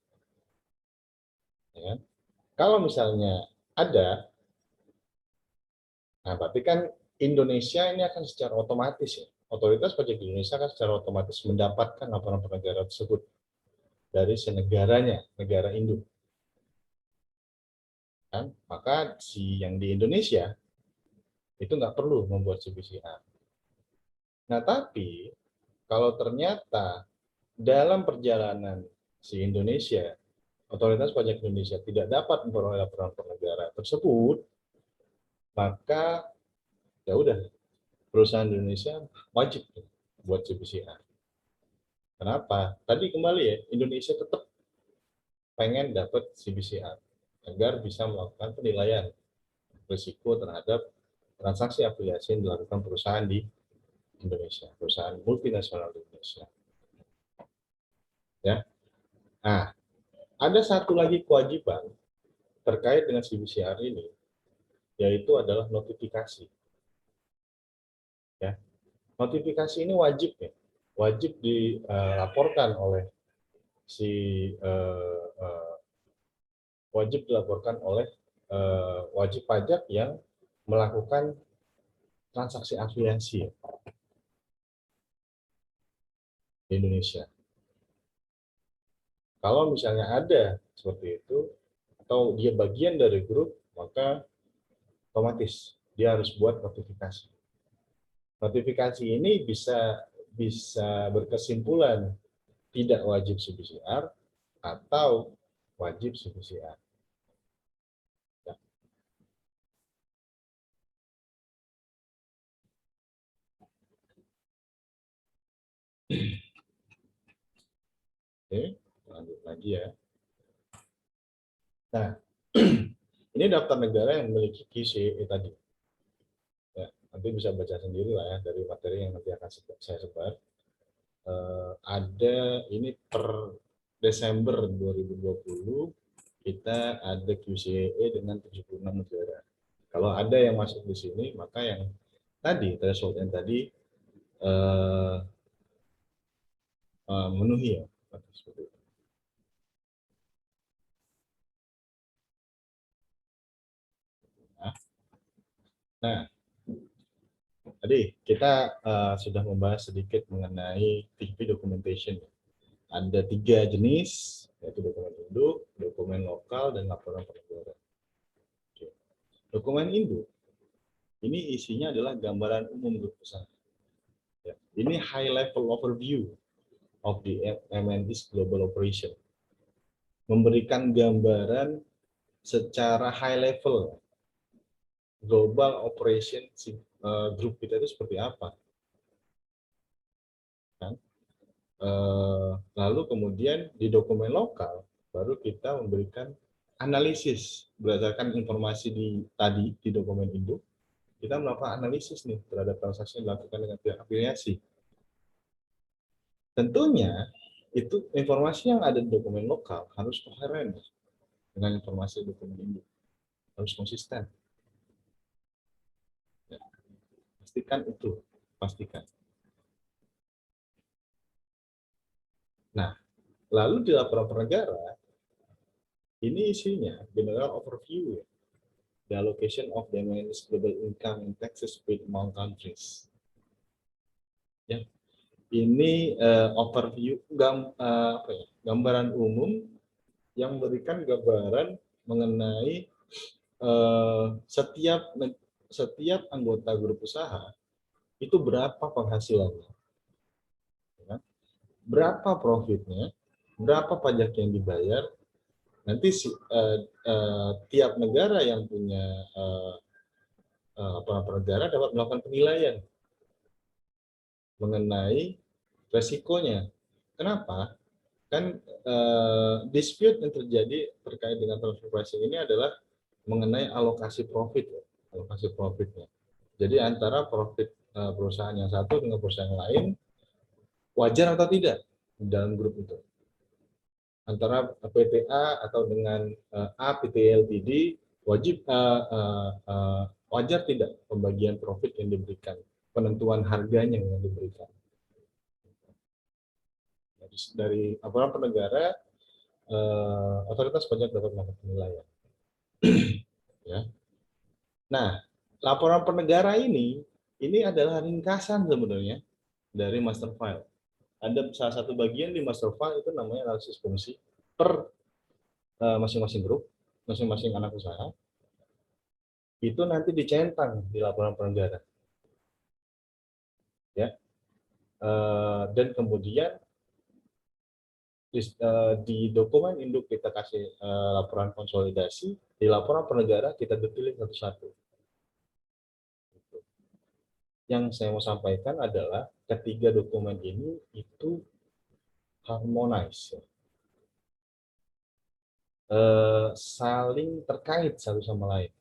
Ya. Kalau misalnya ada, nah berarti kan Indonesia ini akan secara otomatis ya, otoritas pajak di Indonesia kan secara otomatis mendapatkan laporan per negara tersebut dari senegaranya, negara induk. Kan? Maka si yang di Indonesia itu nggak perlu membuat CBCR. Nah, tapi kalau ternyata dalam perjalanan si Indonesia otoritas pajak Indonesia tidak dapat memperoleh laporan negara tersebut, maka ya udah, perusahaan Indonesia wajib buat CBCR. Kenapa? Tadi kembali ya, Indonesia tetap pengen dapat CBCR agar bisa melakukan penilaian risiko terhadap transaksi afiliasi yang dilakukan perusahaan di Indonesia, perusahaan multinasional di Indonesia. Ya. Nah, ada satu lagi kewajiban terkait dengan CBCR ini, yaitu adalah notifikasi. Ya. Notifikasi ini wajib ya, wajib dilaporkan oleh wajib dilaporkan oleh wajib pajak yang melakukan transaksi afiliasi di Indonesia. Kalau misalnya ada seperti itu, atau dia bagian dari grup, maka otomatis dia harus buat notifikasi. Notifikasi ini bisa berkesimpulan tidak wajib CBCR atau wajib CBCR. Ya. Oke, lanjut lagi ya. Nah, ini daftar negara yang memiliki QCE tadi. Ya, nanti bisa baca sendiri lah ya dari materi yang nanti akan saya sebar. Ada ini per Desember 2020 kita ada QCE dengan 76 negara. Kalau ada yang masuk di sini, maka yang tadi threshold yang tadi memenuhi ya. Seperti itu. Nah, tadi kita sudah membahas sedikit mengenai TP documentation. Ada 3 jenis, yaitu dokumen induk, dokumen lokal, dan laporan per negara. Dokumen induk ini isinya adalah gambaran umum grup usaha. Ya, ini high level overview of the MND's global operation. Memberikan gambaran secara high level global operation grup kita itu seperti apa. Kan? Lalu kemudian di dokumen lokal baru kita memberikan analisis berdasarkan informasi tadi di dokumen induk. Kita melakukan analisis nih terhadap transaksi yang dilakukan dengan pihak afiliasi. Tentunya itu informasi yang ada di dokumen lokal harus koheren dengan informasi di dokumen induk, harus konsisten. Ya. Pastikan itu, pastikan. Nah, lalu di laporan per negara, ini isinya general overview ya. The allocation of the MND's global income and taxes paid among countries. Ya, ini overview gambaran umum yang memberikan gambaran mengenai setiap anggota grup usaha itu berapa penghasilannya, ya, berapa profitnya, berapa pajak yang dibayar. Nanti tiap negara yang punya negara dapat melakukan penilaian mengenai resikonya. Kenapa? Kan dispute yang terjadi terkait dengan transfer pricing ini adalah mengenai alokasi profit, alokasi profitnya. Jadi antara profit perusahaan yang satu dengan perusahaan yang lain wajar atau tidak di dalam grup itu. Antara PTA atau dengan A PT Ltd wajib wajar tidak pembagian profit yang diberikan, penentuan harganya yang diberikan. Dari laporan per negara, otoritas pajak dapat melakukan penilaian. Ya. Nah, laporan per negara ini adalah ringkasan sebenarnya dari master file. Ada salah satu bagian di master file itu namanya analisis fungsi per masing-masing grup, masing-masing anak usaha. Itu nanti dicentang di laporan per negara. Ya. Dan kemudian di dokumen induk kita kasih laporan konsolidasi, di laporan penegara kita detailin satu-satu. Yang saya mau sampaikan adalah ketiga dokumen ini itu harmonize, saling terkait satu sama lain,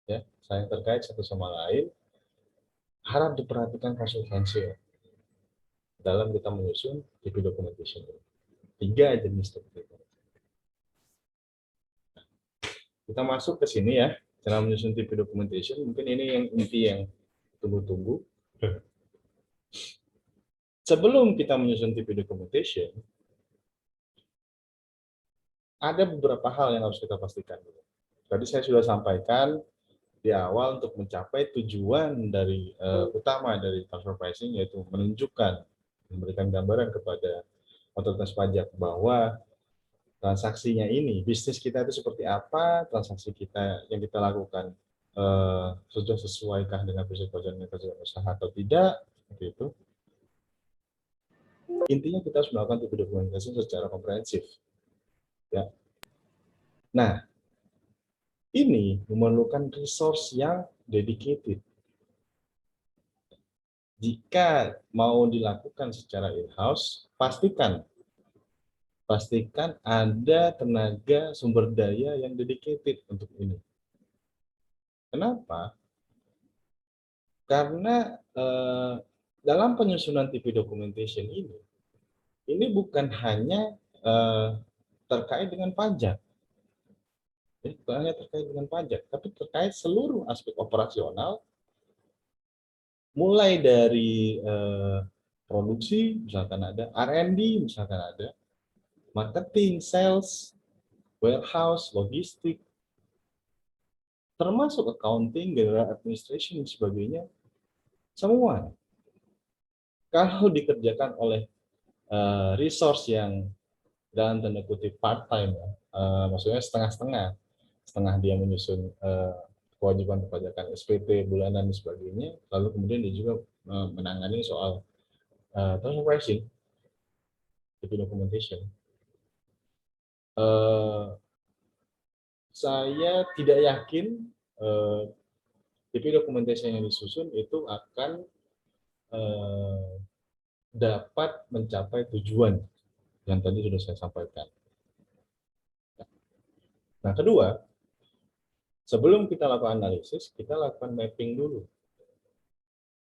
ya, saling terkait satu sama lain. Harap diperhatikan konsekuensi dalam kita menyusun TP documentation. 3 jenis seperti itu. Kita masuk ke sini ya, cara menyusun TP documentation. Mungkin ini yang inti yang tunggu-tunggu. Sebelum kita menyusun TP documentation, ada beberapa hal yang harus kita pastikan. Tadi saya sudah sampaikan di awal untuk mencapai tujuan dari utama dari transfer pricing, yaitu menunjukkan, memberikan gambaran kepada otoritas pajak bahwa transaksinya ini, bisnis kita itu seperti apa, transaksi kita yang kita lakukan sudah sesuaikah dengan prinsip perjalanan kewajiban usaha atau tidak, seperti itu. Intinya kita harus melakukan TP dokumentasi secara komprehensif. Ya. Nah, ini memerlukan resource yang dedicated. Jika mau dilakukan secara in-house, pastikan ada tenaga sumber daya yang dedicated untuk ini. Kenapa? Karena dalam penyusunan TP documentation ini bukan hanya terkait dengan pajak, bukan hanya terkait dengan pajak, tapi terkait seluruh aspek operasional, mulai dari produksi, misalkan ada R&D, misalkan ada marketing, sales, warehouse, logistik, termasuk accounting, general administration, dan sebagainya, semua. Kalau dikerjakan oleh resource yang dalam tanda kutip part-time, maksudnya setengah-setengah, setengah dia menyusun kewajiban perpajakan SPT bulanan dan sebagainya, lalu kemudian dia juga menangani soal transfer pricing, TP documentation. Saya tidak yakin TP documentation yang disusun itu akan dapat mencapai tujuan yang tadi sudah saya sampaikan. Nah, kedua, sebelum kita lakukan analisis, kita lakukan mapping dulu.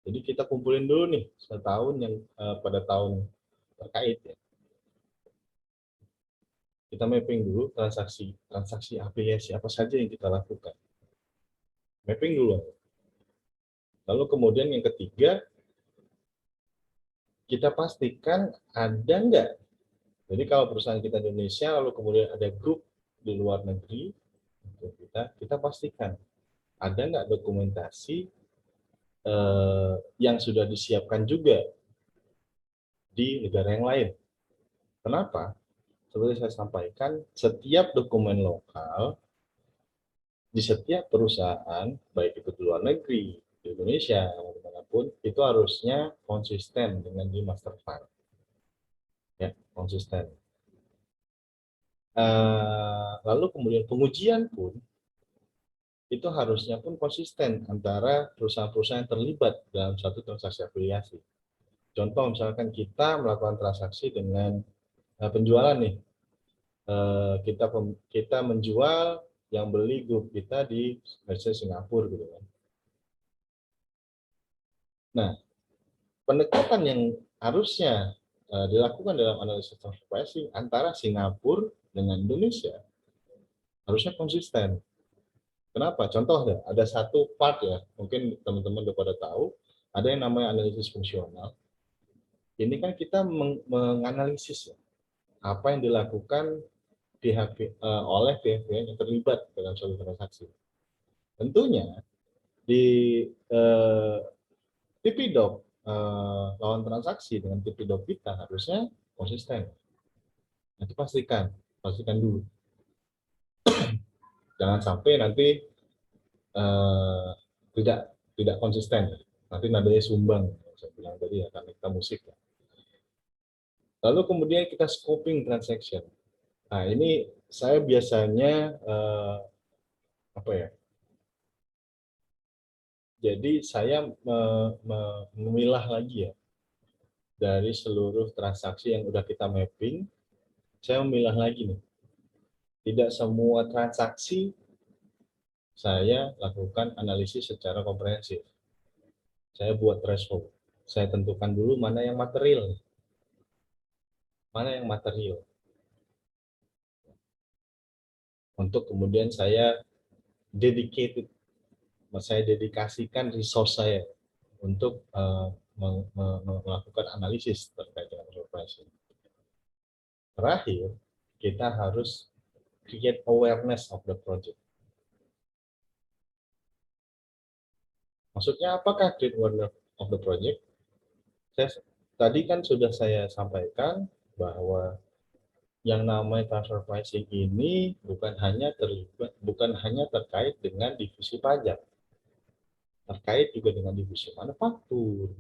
Jadi kita kumpulin dulu nih setahun yang pada tahun terkait ya. Kita mapping dulu transaksi afiliasi apa saja yang kita lakukan. Mapping dulu. Lalu kemudian yang ketiga, kita pastikan ada nggak. Jadi kalau perusahaan kita di Indonesia, lalu kemudian ada grup di luar negeri, kita pastikan ada nggak dokumentasi yang sudah disiapkan juga di negara yang lain. Kenapa? Seperti saya sampaikan, setiap dokumen lokal di setiap perusahaan, baik itu di luar negeri, di Indonesia, dimanapun, itu harusnya konsisten dengan di master file. Ya, konsisten. Lalu kemudian pengujian pun itu harusnya pun konsisten antara perusahaan-perusahaan yang terlibat dalam satu transaksi afiliasi. Contoh misalkan kita melakukan transaksi dengan penjualan nih, kita menjual yang beli grup kita di Singapura gitu kan. Nah, pendekatan yang harusnya dilakukan dalam analisis transfer pricing antara Singapura dengan Indonesia harusnya konsisten. Kenapa? Contoh deh, ada satu part ya, mungkin teman-teman udah pada tahu, ada yang namanya analisis fungsional. Ini kan kita menganalisis ya, apa yang dilakukan oleh pihak-pihak yang terlibat dalam suatu transaksi. Tentunya di TP-Doc lawan transaksi dengan TP-Doc kita harusnya konsisten. Nanti pastikan dulu. Jangan sampai nanti tidak konsisten. Nanti nadanya sumbang. Saya bilang tadi ya, karena kita musik ya. Lalu kemudian kita scoping transaction. Nah, ini saya biasanya apa ya? Jadi saya memilah lagi ya dari seluruh transaksi yang udah kita mapping, saya memilah lagi nih. Tidak semua transaksi saya lakukan analisis secara komprehensif. Saya buat threshold. Saya tentukan dulu mana yang material. Mana yang material. Untuk kemudian saya dedicated, saya dedikasikan resource saya untuk melakukan analisis terkait dengan pricing. Terakhir, kita harus create awareness of the project. Maksudnya apakah create awareness of the project? Tadi kan sudah saya sampaikan bahwa yang namanya transfer pricing ini bukan hanya terkait dengan divisi pajak, terkait juga dengan divisi manufaktur,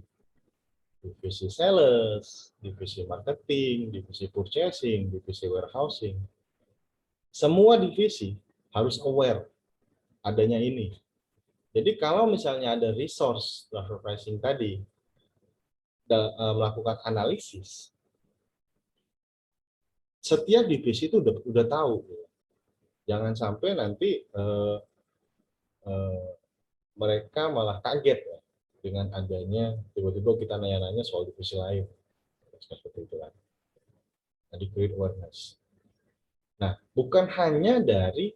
divisi sales, divisi marketing, divisi purchasing, divisi warehousing. Semua divisi harus aware adanya ini. Jadi kalau misalnya ada resource transfer pricing tadi melakukan analisis, setiap divisi itu udah tahu. Jangan sampai nanti mereka malah kaget ya, dengan adanya tiba-tiba kita nanya-nanya soal divisi lain seperti itu kan. Jadi create awareness. Nah, bukan hanya dari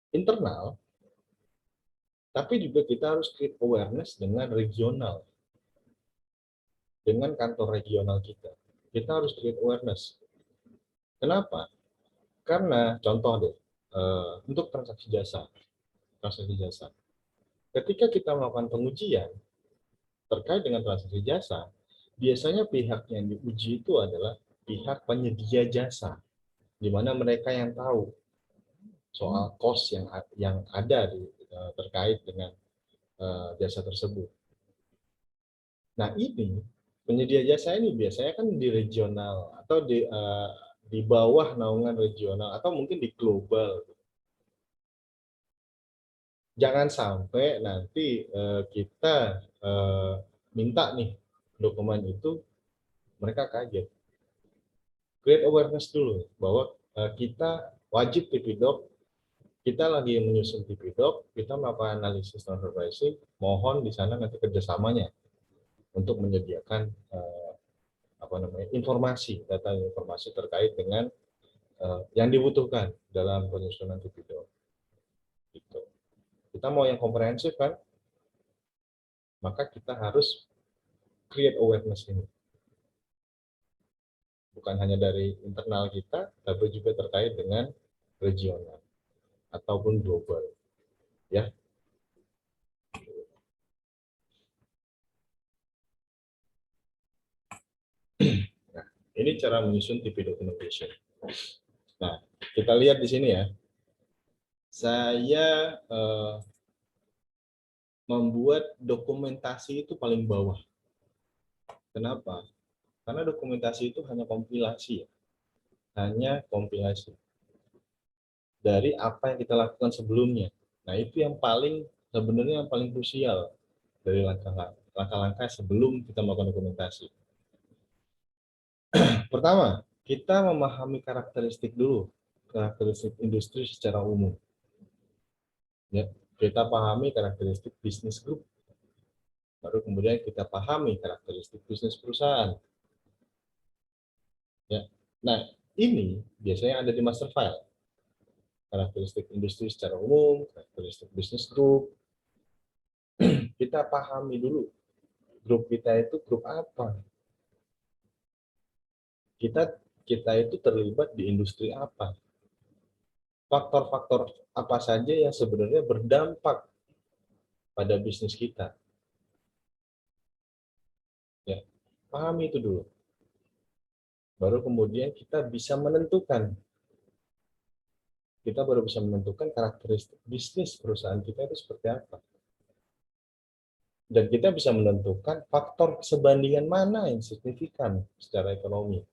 internal, tapi juga kita harus create awareness dengan regional, dengan kantor regional kita. Kita harus create awareness. Kenapa? Karena contoh deh, untuk transaksi jasa, ketika kita melakukan pengujian terkait dengan transaksi jasa, biasanya pihak yang diuji itu adalah pihak penyedia jasa, di mana mereka yang tahu soal cost yang ada terkait dengan jasa tersebut. Nah, ini penyedia jasa ini biasanya kan di regional atau di bawah naungan regional atau mungkin di global. Jangan sampai nanti kita minta nih dokumen itu mereka kaget. Create awareness dulu bahwa kita wajib TP-Doc, kita lagi menyusun TP-Doc, kita melakukan analisis transfer pricing, mohon di sana nanti kerjasamanya untuk menyediakan informasi, data informasi terkait dengan yang dibutuhkan dalam penyusunan TP-Doc. Gitu. Kita mau yang komprehensif kan, maka kita harus create awareness ini. Bukan hanya dari internal kita, tapi juga terkait dengan regional ataupun global. Ya. Nah, ini cara menyusun TP documentation. Nah, kita lihat di sini ya. Saya membuat dokumentasi itu paling bawah. Kenapa? Karena dokumentasi itu hanya kompilasi ya. Hanya kompilasi dari apa yang kita lakukan sebelumnya. Nah, itu yang sebenarnya yang paling krusial dari langkah-langkah sebelum kita melakukan dokumentasi. Pertama, kita memahami karakteristik dulu, karakteristik industri secara umum. Ya, kita pahami karakteristik bisnis grup. Baru kemudian kita pahami karakteristik bisnis perusahaan. Ya. Nah, ini biasanya ada di master file. Karakteristik industri secara umum, karakteristik bisnis grup. Kita pahami dulu, grup kita itu grup apa. Kita itu terlibat di industri apa. Faktor-faktor apa saja yang sebenarnya berdampak pada bisnis kita. Ya, pahami itu dulu. Baru kemudian kita baru bisa menentukan karakteristik bisnis perusahaan kita itu seperti apa. Dan kita bisa menentukan faktor kesebandingan mana yang signifikan secara ekonomi.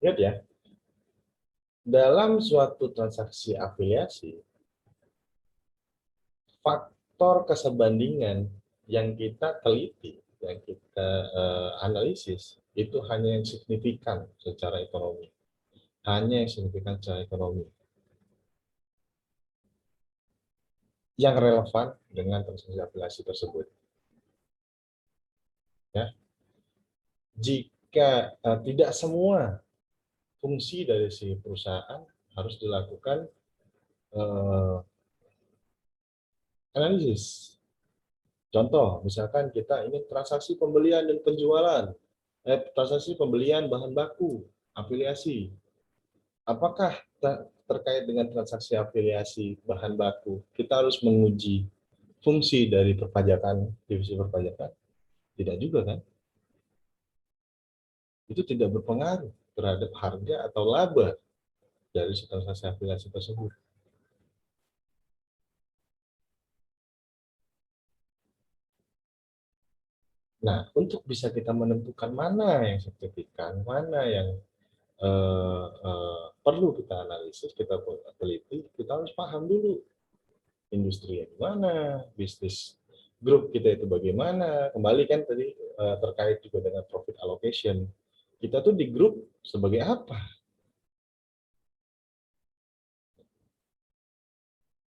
Lihat ya, dalam suatu transaksi afiliasi, faktor kesebandingan yang kita teliti, yang kita analisis, itu hanya yang signifikan secara ekonomi. Hanya yang signifikan secara ekonomi. Yang relevan dengan transaksi afiliasi tersebut. Ya. Jika tidak semua fungsi dari si perusahaan harus dilakukan analisis. Contoh, misalkan kita ingin transaksi pembelian dan penjualan, transaksi pembelian bahan baku, afiliasi. Apakah terkait dengan transaksi afiliasi bahan baku, kita harus menguji fungsi dari perpajakan, divisi perpajakan? Tidak juga kan? Itu tidak berpengaruh terhadap harga atau laba dari transaksi afiliasi tersebut. Nah, untuk bisa kita menentukan mana yang signifikan, mana yang perlu kita analisis, kita teliti, kita harus paham dulu industri yang mana, bisnis grup kita itu bagaimana. Kembali kan tadi terkait juga dengan profit allocation. Kita tuh di grup sebagai apa?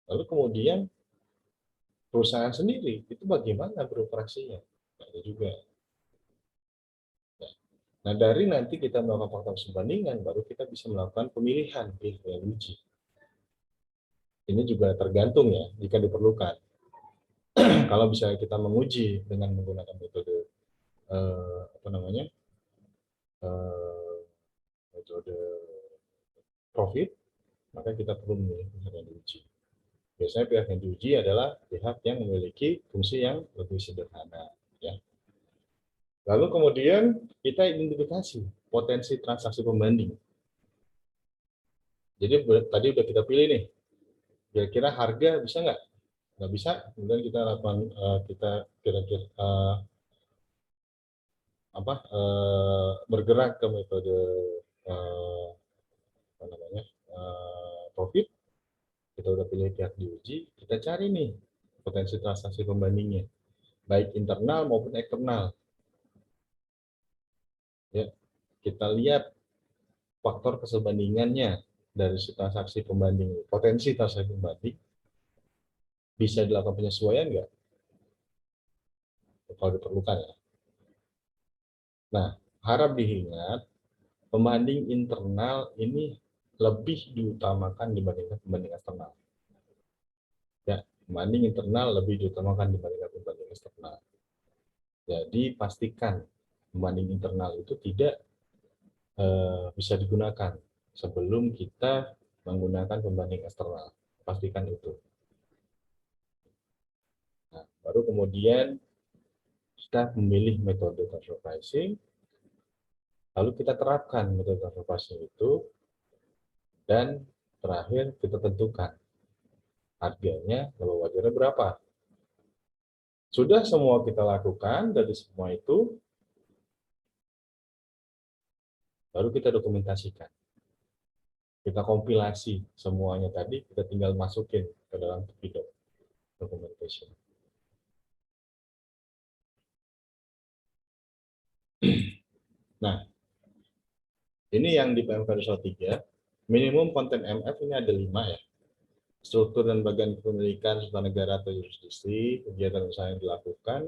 Lalu kemudian perusahaan sendiri itu bagaimana beroperasinya? Ada juga. Nah, dari nanti kita melakukan faktor perbandingan, baru kita bisa melakukan pemilihan pilih uji. Ini juga tergantung ya, jika diperlukan. Kalau bisa kita menguji dengan menggunakan metode metode profit, maka kita perlu memilih pihak yang diuji. Biasanya pihak yang diuji adalah pihak yang memiliki fungsi yang lebih sederhana. Ya. Lalu kemudian kita identifikasi potensi transaksi pembanding. Jadi tadi udah kita pilih nih, kira-kira harga bisa nggak bisa, kemudian kita lakukan kita kira-kira bergerak ke metode profit. Kita udah pilih pihak diuji, kita cari nih potensi transaksi pembandingnya, baik internal maupun eksternal. Ya, kita lihat faktor kesebandingannya dari transaksi pembanding, potensi transaksi pembanding, bisa dilakukan penyesuaian nggak? Kalau diperlukan ya. Nah, harap diingat, pembanding internal ini lebih diutamakan dibandingkan pembanding eksternal. Ya, pembanding internal lebih diutamakan dibandingkan pembanding eksternal. Jadi pastikan pembanding internal itu tidak bisa digunakan sebelum kita menggunakan pembanding eksternal. Pastikan itu. Nah, baru kemudian kita memilih metode transfer pricing, lalu kita terapkan metode transfer pricing itu, dan terakhir kita tentukan harganya, lalu wajarnya berapa. Sudah semua kita lakukan, dari semua itu, baru kita dokumentasikan. Kita kompilasi semuanya tadi, kita tinggal masukin ke dalam video documentation. Nah, ini yang di PMK 3, minimum konten MF ini ada 5 ya. Struktur dan bagian kepemilikan serta negara atau jurisdiksi, kegiatan usaha yang dilakukan,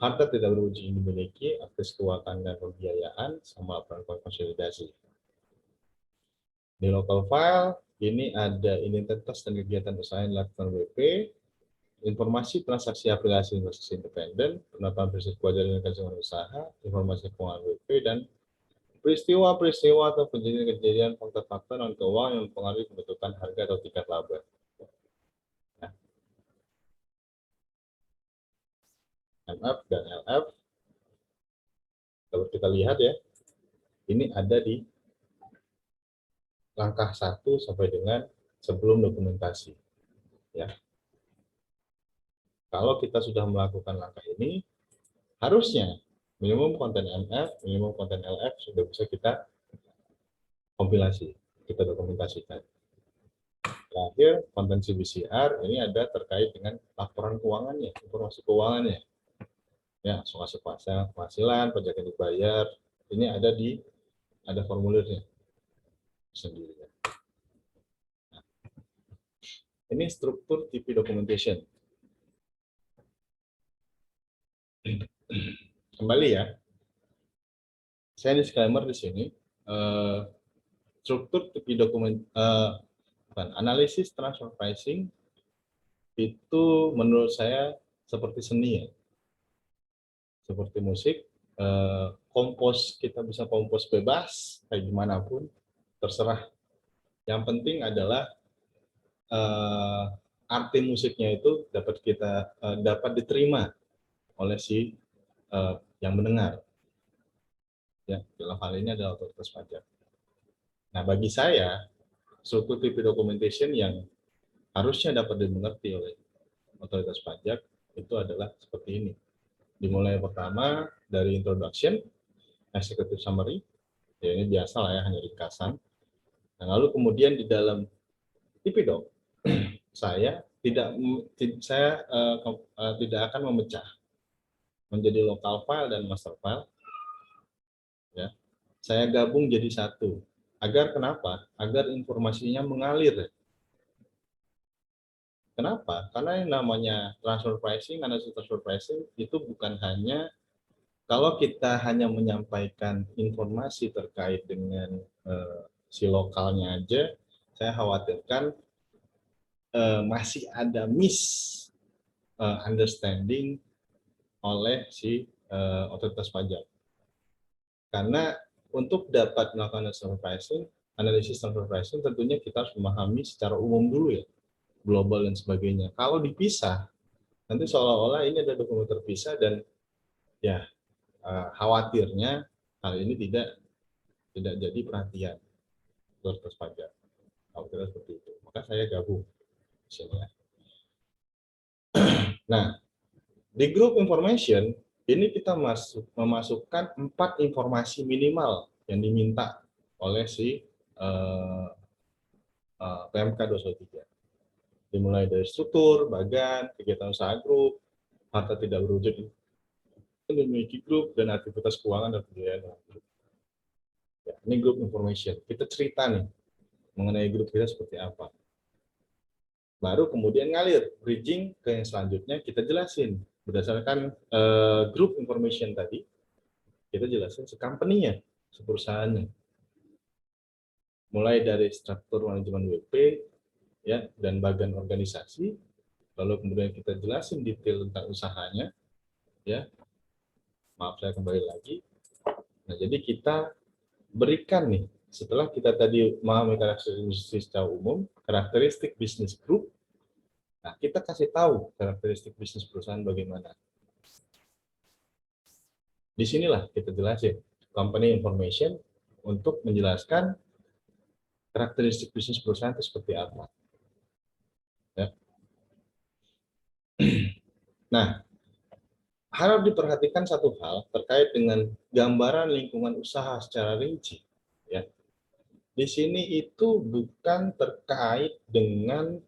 harta tidak beruji dimiliki, akses keuangan dan pembiayaan, sama laporan konsolidasi. Di local file, ini ada identitas dan kegiatan usaha yang dilakukan WP, informasi transaksi afiliasi investasi independen, penetapan prinsip kewajaran dan kewajiban usaha, informasi keuangan WP, dan peristiwa-peristiwa atau kejadian-kejadian faktor-faktor non keuangan yang mempengaruhi pembentukan harga atau tingkat laba. Nah, MF dan LF, kalau kita lihat ya, ini ada di langkah 1 sampai dengan sebelum dokumentasi. Ya. kalau kita sudah melakukan langkah ini, harusnya minimum konten MF, minimum konten LF sudah bisa kita kompilasi, kita dokumentasikan. Terakhir, konten CBCR ini ada terkait dengan laporan keuangannya, informasi keuangannya. Ya, soal penghasilan, pajak yang dibayar, ini ada formulirnya sendiri. Nah, ini struktur TP documentation. Kembali ya, saya disclaimer di sini. Struktur TP analisis transfer pricing itu menurut saya seperti seni ya, seperti musik. Kompos, kita bisa kompos bebas kayak gimana pun terserah. Yang penting adalah arti musiknya itu dapat diterima oleh si yang mendengar. Ya, dalam hal ini adalah otoritas pajak. Nah, bagi saya struktur TP documentation yang harusnya dapat dimengerti oleh otoritas pajak itu adalah seperti ini. Dimulai pertama dari introduction, executive summary, ya ini biasa lah ya, hanya ringkasan. Nah, lalu kemudian di dalam TP-Doc, saya tidak akan memecah menjadi local file dan master file. Ya, saya gabung jadi satu. Agar kenapa? Agar informasinya mengalir. Kenapa? Karena yang namanya transfer pricing, analisis transfer pricing itu bukan hanya kalau kita hanya menyampaikan informasi terkait dengan si lokalnya aja, saya khawatirkan masih ada understanding oleh si otoritas pajak. Karena untuk dapat melakukan analisis transfer pricing tentunya kita harus memahami secara umum dulu ya, global dan sebagainya. Kalau dipisah, nanti seolah-olah ini ada dokumen terpisah dan ya khawatirnya hal ini tidak jadi perhatian otoritas pajak. Khawatirnya seperti itu. Maka saya gabung di sini ya. Nah, di group information ini kita memasukkan 4 informasi minimal yang diminta oleh si PMK 213. Dimulai dari struktur, bagan, kegiatan usaha grup, harta tidak berwujud memiliki grup, dan aktivitas keuangan dan pembiayaan grup. Ya, ini group information. Kita cerita nih mengenai grup kita seperti apa. Baru kemudian ngalir, bridging ke yang selanjutnya kita jelasin. Berdasarkan group information tadi, kita jelasin se-company-nya, se-perusahaannya. Mulai dari struktur manajemen WP, ya, dan bagian organisasi, lalu kemudian kita jelasin detail tentang usahanya, ya. Maaf saya kembali lagi. Nah, jadi kita berikan nih, setelah kita tadi memahami karakteristik secara umum, karakteristik bisnis group, nah kita kasih tahu karakteristik bisnis perusahaan bagaimana. Disinilah kita jelasin company information untuk menjelaskan karakteristik bisnis perusahaan itu seperti apa. Ya. Nah, harap diperhatikan satu hal terkait dengan gambaran lingkungan usaha secara rinci. Ya. Di sini itu bukan terkait dengan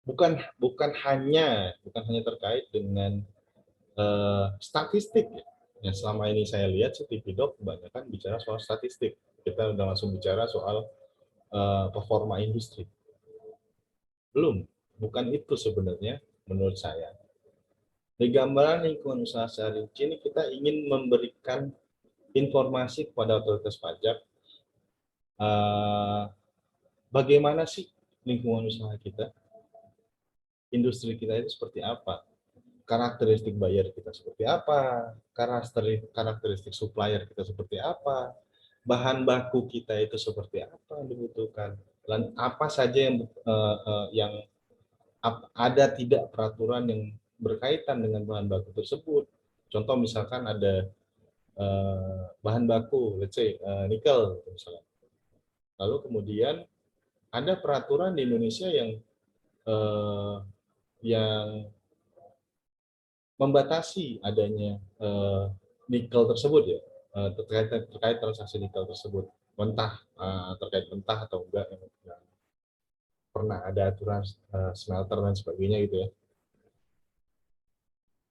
bukan hanya terkait dengan statistik. Yang selama ini saya lihat sih TP-Doc kebanyakan bicara soal statistik. Kita udah langsung bicara soal performa industri. Belum, bukan itu sebenarnya menurut saya. Di gambaran lingkungan usaha secara rinci ini kita ingin memberikan informasi kepada otoritas pajak bagaimana sih lingkungan usaha kita, industri kita itu seperti apa, karakteristik buyer kita seperti apa, karakteristik supplier kita seperti apa, bahan baku kita itu seperti apa yang dibutuhkan, dan apa saja yang ada tidak peraturan yang berkaitan dengan bahan baku tersebut. Contoh misalkan ada bahan baku, let's say nikel misalnya. Lalu kemudian ada peraturan di Indonesia yang yang membatasi adanya nikel tersebut ya, terkait transaksi nikel tersebut, terkait mentah atau enggak, yang pernah ada aturan smelter dan sebagainya gitu ya.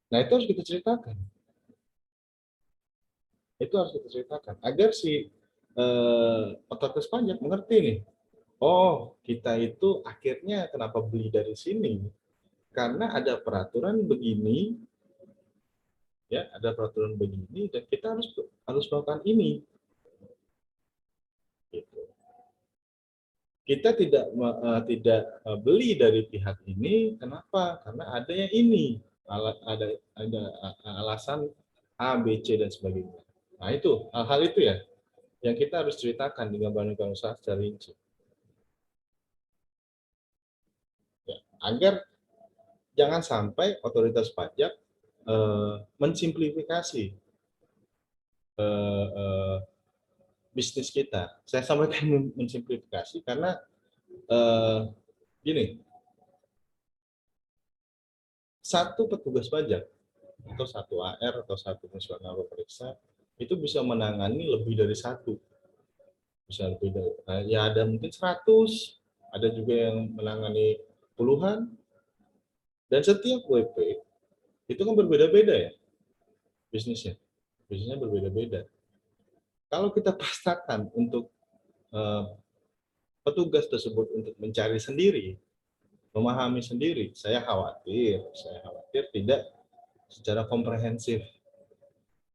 Nah itu harus kita ceritakan, agar si otoritas pajak mengerti nih, oh kita itu akhirnya kenapa beli dari sini, karena ada peraturan begini, ya ada peraturan begini dan kita harus melakukan ini. Gitu. Kita tidak beli dari pihak ini, kenapa? Karena ada yang ini, ada alasan A, B, C dan sebagainya. Nah itu hal-hal itu ya yang kita harus ceritakan di gambaran usaha secara rinci, ya, agar jangan sampai otoritas pajak mensimplifikasi bisnis kita. Saya sampaikan mensimplifikasi karena gini, satu petugas pajak atau satu AR atau satu konsultan pemeriksa itu bisa menangani lebih dari satu, bisa lebih dari, ya ada mungkin 100, ada juga yang menangani puluhan, dan setiap WP itu kan berbeda-beda ya bisnisnya, berbeda-beda. Kalau kita paksakan untuk petugas tersebut untuk mencari sendiri, memahami sendiri, saya khawatir tidak secara komprehensif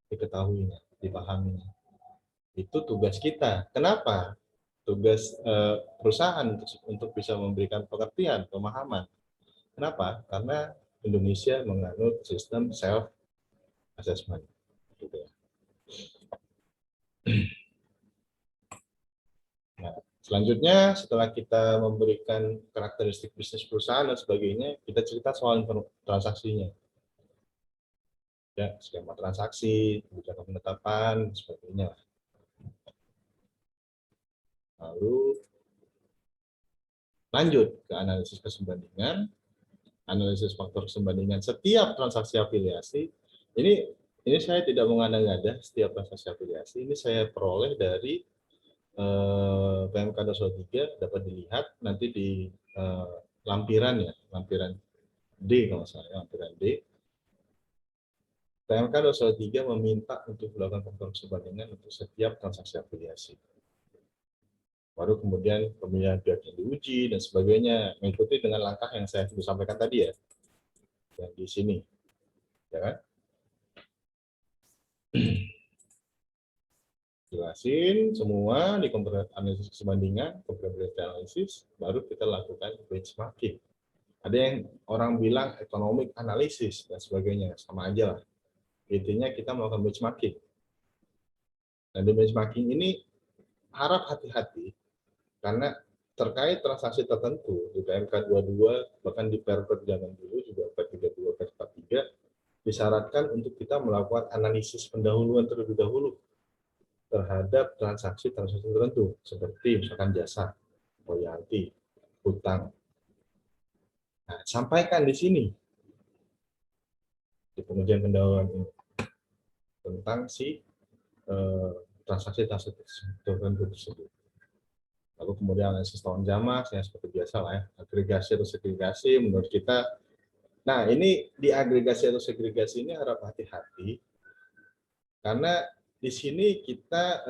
diketahuinya, dipahaminya. Itu tugas kita. Kenapa? Tugas perusahaan untuk bisa memberikan pengertian, pemahaman. Kenapa? Karena Indonesia menganut sistem self assessment. Gitu ya. Nah, selanjutnya setelah kita memberikan karakteristik bisnis perusahaan dan sebagainya, kita cerita soal transaksinya. Ya, skema transaksi, kebijakan penetapan, dan sebagainya. Lalu lanjut ke analisis keserbandingan, analisis faktor keserbandingan setiap transaksi afiliasi. Ini saya tidak mengada-ngada setiap transaksi afiliasi. Ini saya peroleh dari PMK 203, dapat dilihat nanti di lampiran ya, lampiran D kalau saya, lampiran D. PMK 203 meminta untuk melakukan faktor keserbandingan untuk setiap transaksi afiliasi. Baru kemudian pemilihan pihak yang diuji dan sebagainya, mengikuti dengan langkah yang saya sudah sampaikan tadi ya, yang di sini, ya kan? Jelasin semua di komponen analisis keserbandingan, comparability analysis, baru kita lakukan benchmarking. Ada yang orang bilang economic analysis dan sebagainya, sama aja lah. Intinya kita melakukan benchmarking. Dan di benchmarking ini harap hati-hati, karena terkait transaksi tertentu di PMK 22, bahkan di Perpres zaman dulu juga P32, P43, disyaratkan untuk kita melakukan analisis pendahuluan terlebih dahulu terhadap transaksi tertentu, seperti misalkan jasa, royalti, hutang. Nah, sampaikan di sini, di pengujian pendahuluan ini, tentang si transaksi-transaksi tertentu tersebut. Lalu kemudian analisis tahun jamak, yang seperti biasa lah ya, agregasi atau segregasi menurut kita. Nah ini di agregasi atau segregasi ini harap hati-hati, karena di sini kita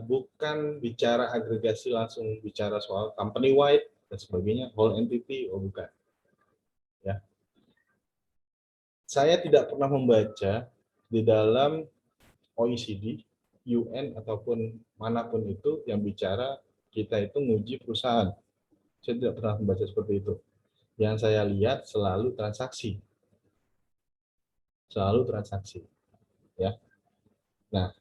bukan bicara agregasi langsung bicara soal company wide dan sebagainya, whole entity, oh bukan. Ya. Saya tidak pernah membaca di dalam OECD, UN ataupun manapun itu yang bicara kita itu nguji perusahaan. Saya tidak pernah membaca seperti itu. Yang saya lihat selalu transaksi. Selalu transaksi. Ya. Nah,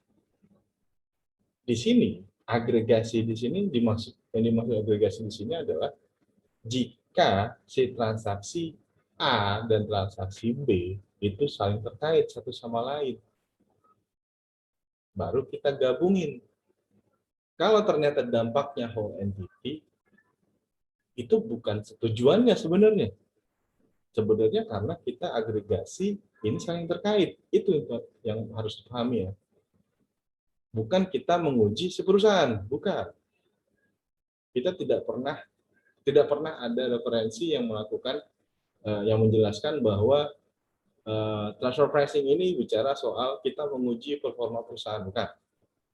di sini agregasi di sini yang dimaksud agregasi di sini adalah jika si transaksi A dan transaksi B itu saling terkait satu sama lain. Baru kita gabungin. Kalau ternyata dampaknya whole entity, itu bukan tujuannya sebenarnya. Sebenarnya karena kita agregasi ini saling terkait. Itu yang harus dipahami ya. Bukan kita menguji si perusahaan, bukan. Kita tidak pernah ada referensi yang melakukan yang menjelaskan bahwa transfer pricing ini bicara soal kita menguji performa perusahaan, bukan.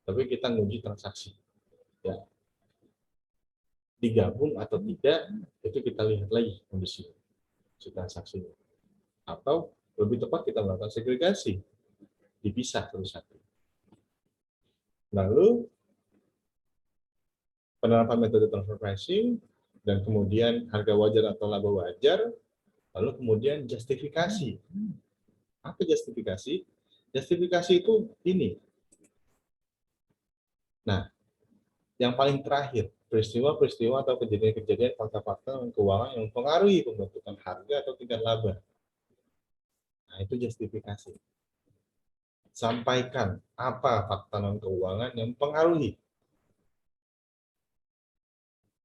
Tapi kita menguji transaksi. Ya. Digabung atau tidak, itu kita lihat lagi kondisi transaksinya. Atau lebih tepat kita melakukan segregasi, dipisah satu-satu. Lalu penerapan metode transfer pricing, dan kemudian harga wajar atau laba wajar, lalu kemudian justifikasi. Apa justifikasi? Justifikasi itu ini. Nah, yang paling terakhir, peristiwa-peristiwa atau kejadian-kejadian fakta-fakta keuangan yang mempengaruhi pembentukan harga atau tingkat laba. Nah, itu justifikasi. Sampaikan apa fakta non keuangan yang mempengaruhi,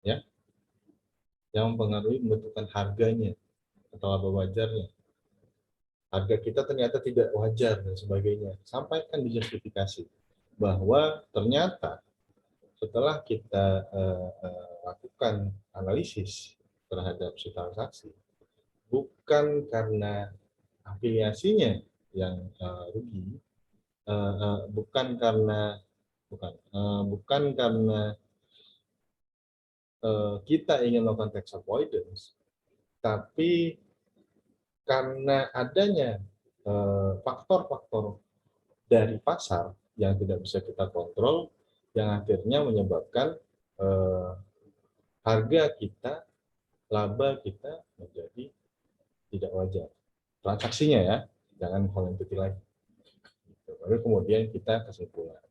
ya, yang mempengaruhi pembentukan harganya atau laba wajarnya. Harga kita ternyata tidak wajar dan sebagainya. Sampaikan di justifikasi bahwa ternyata setelah kita lakukan analisis terhadap si transaksi, bukan karena afiliasinya yang rugi, bukan karena kita ingin melakukan tax avoidance, tapi karena adanya faktor-faktor dari pasar yang tidak bisa kita kontrol, yang akhirnya menyebabkan harga kita, laba kita menjadi tidak wajar. Transaksinya ya, jangan quantity lagi. Lalu kemudian kita kesimpulan.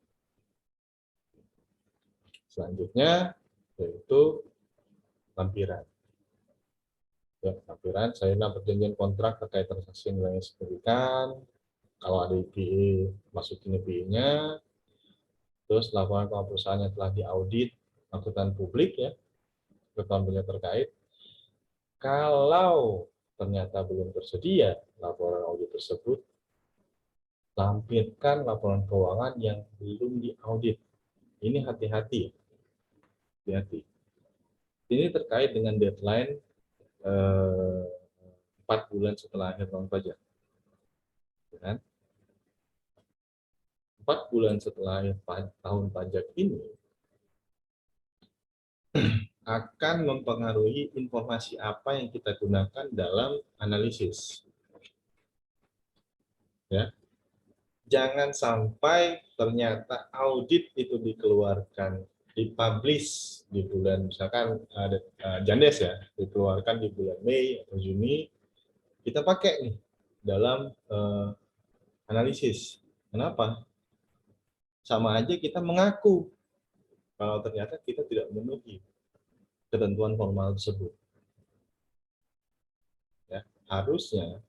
Selanjutnya yaitu lampiran. Ya, lampiran, saya perjanjian kontrak terkait transaksi yang nilainya signifikan. Kalau ada IPE, masukin IPE-nya. Terus laporan keuangan perusahaan yang telah diaudit angkutan publik ya, ketentuan terkait. Kalau ternyata belum tersedia laporan audit tersebut, lampirkan laporan keuangan yang belum diaudit. Ini hati-hati. Hati-hati. Ini terkait dengan deadline 4 bulan setelah akhir tahun pajak. Kan? 4 bulan setelah akhir tahun pajak ini akan mempengaruhi informasi apa yang kita gunakan dalam analisis. Ya. Jangan sampai ternyata audit itu dikeluarkan, dipublish di bulan, misalkan ada Jandes ya, dikeluarkan di bulan Mei atau Juni, kita pakai nih dalam analisis. Kenapa? Sama aja kita mengaku kalau ternyata kita tidak memenuhi ketentuan formal tersebut. Ya, harusnya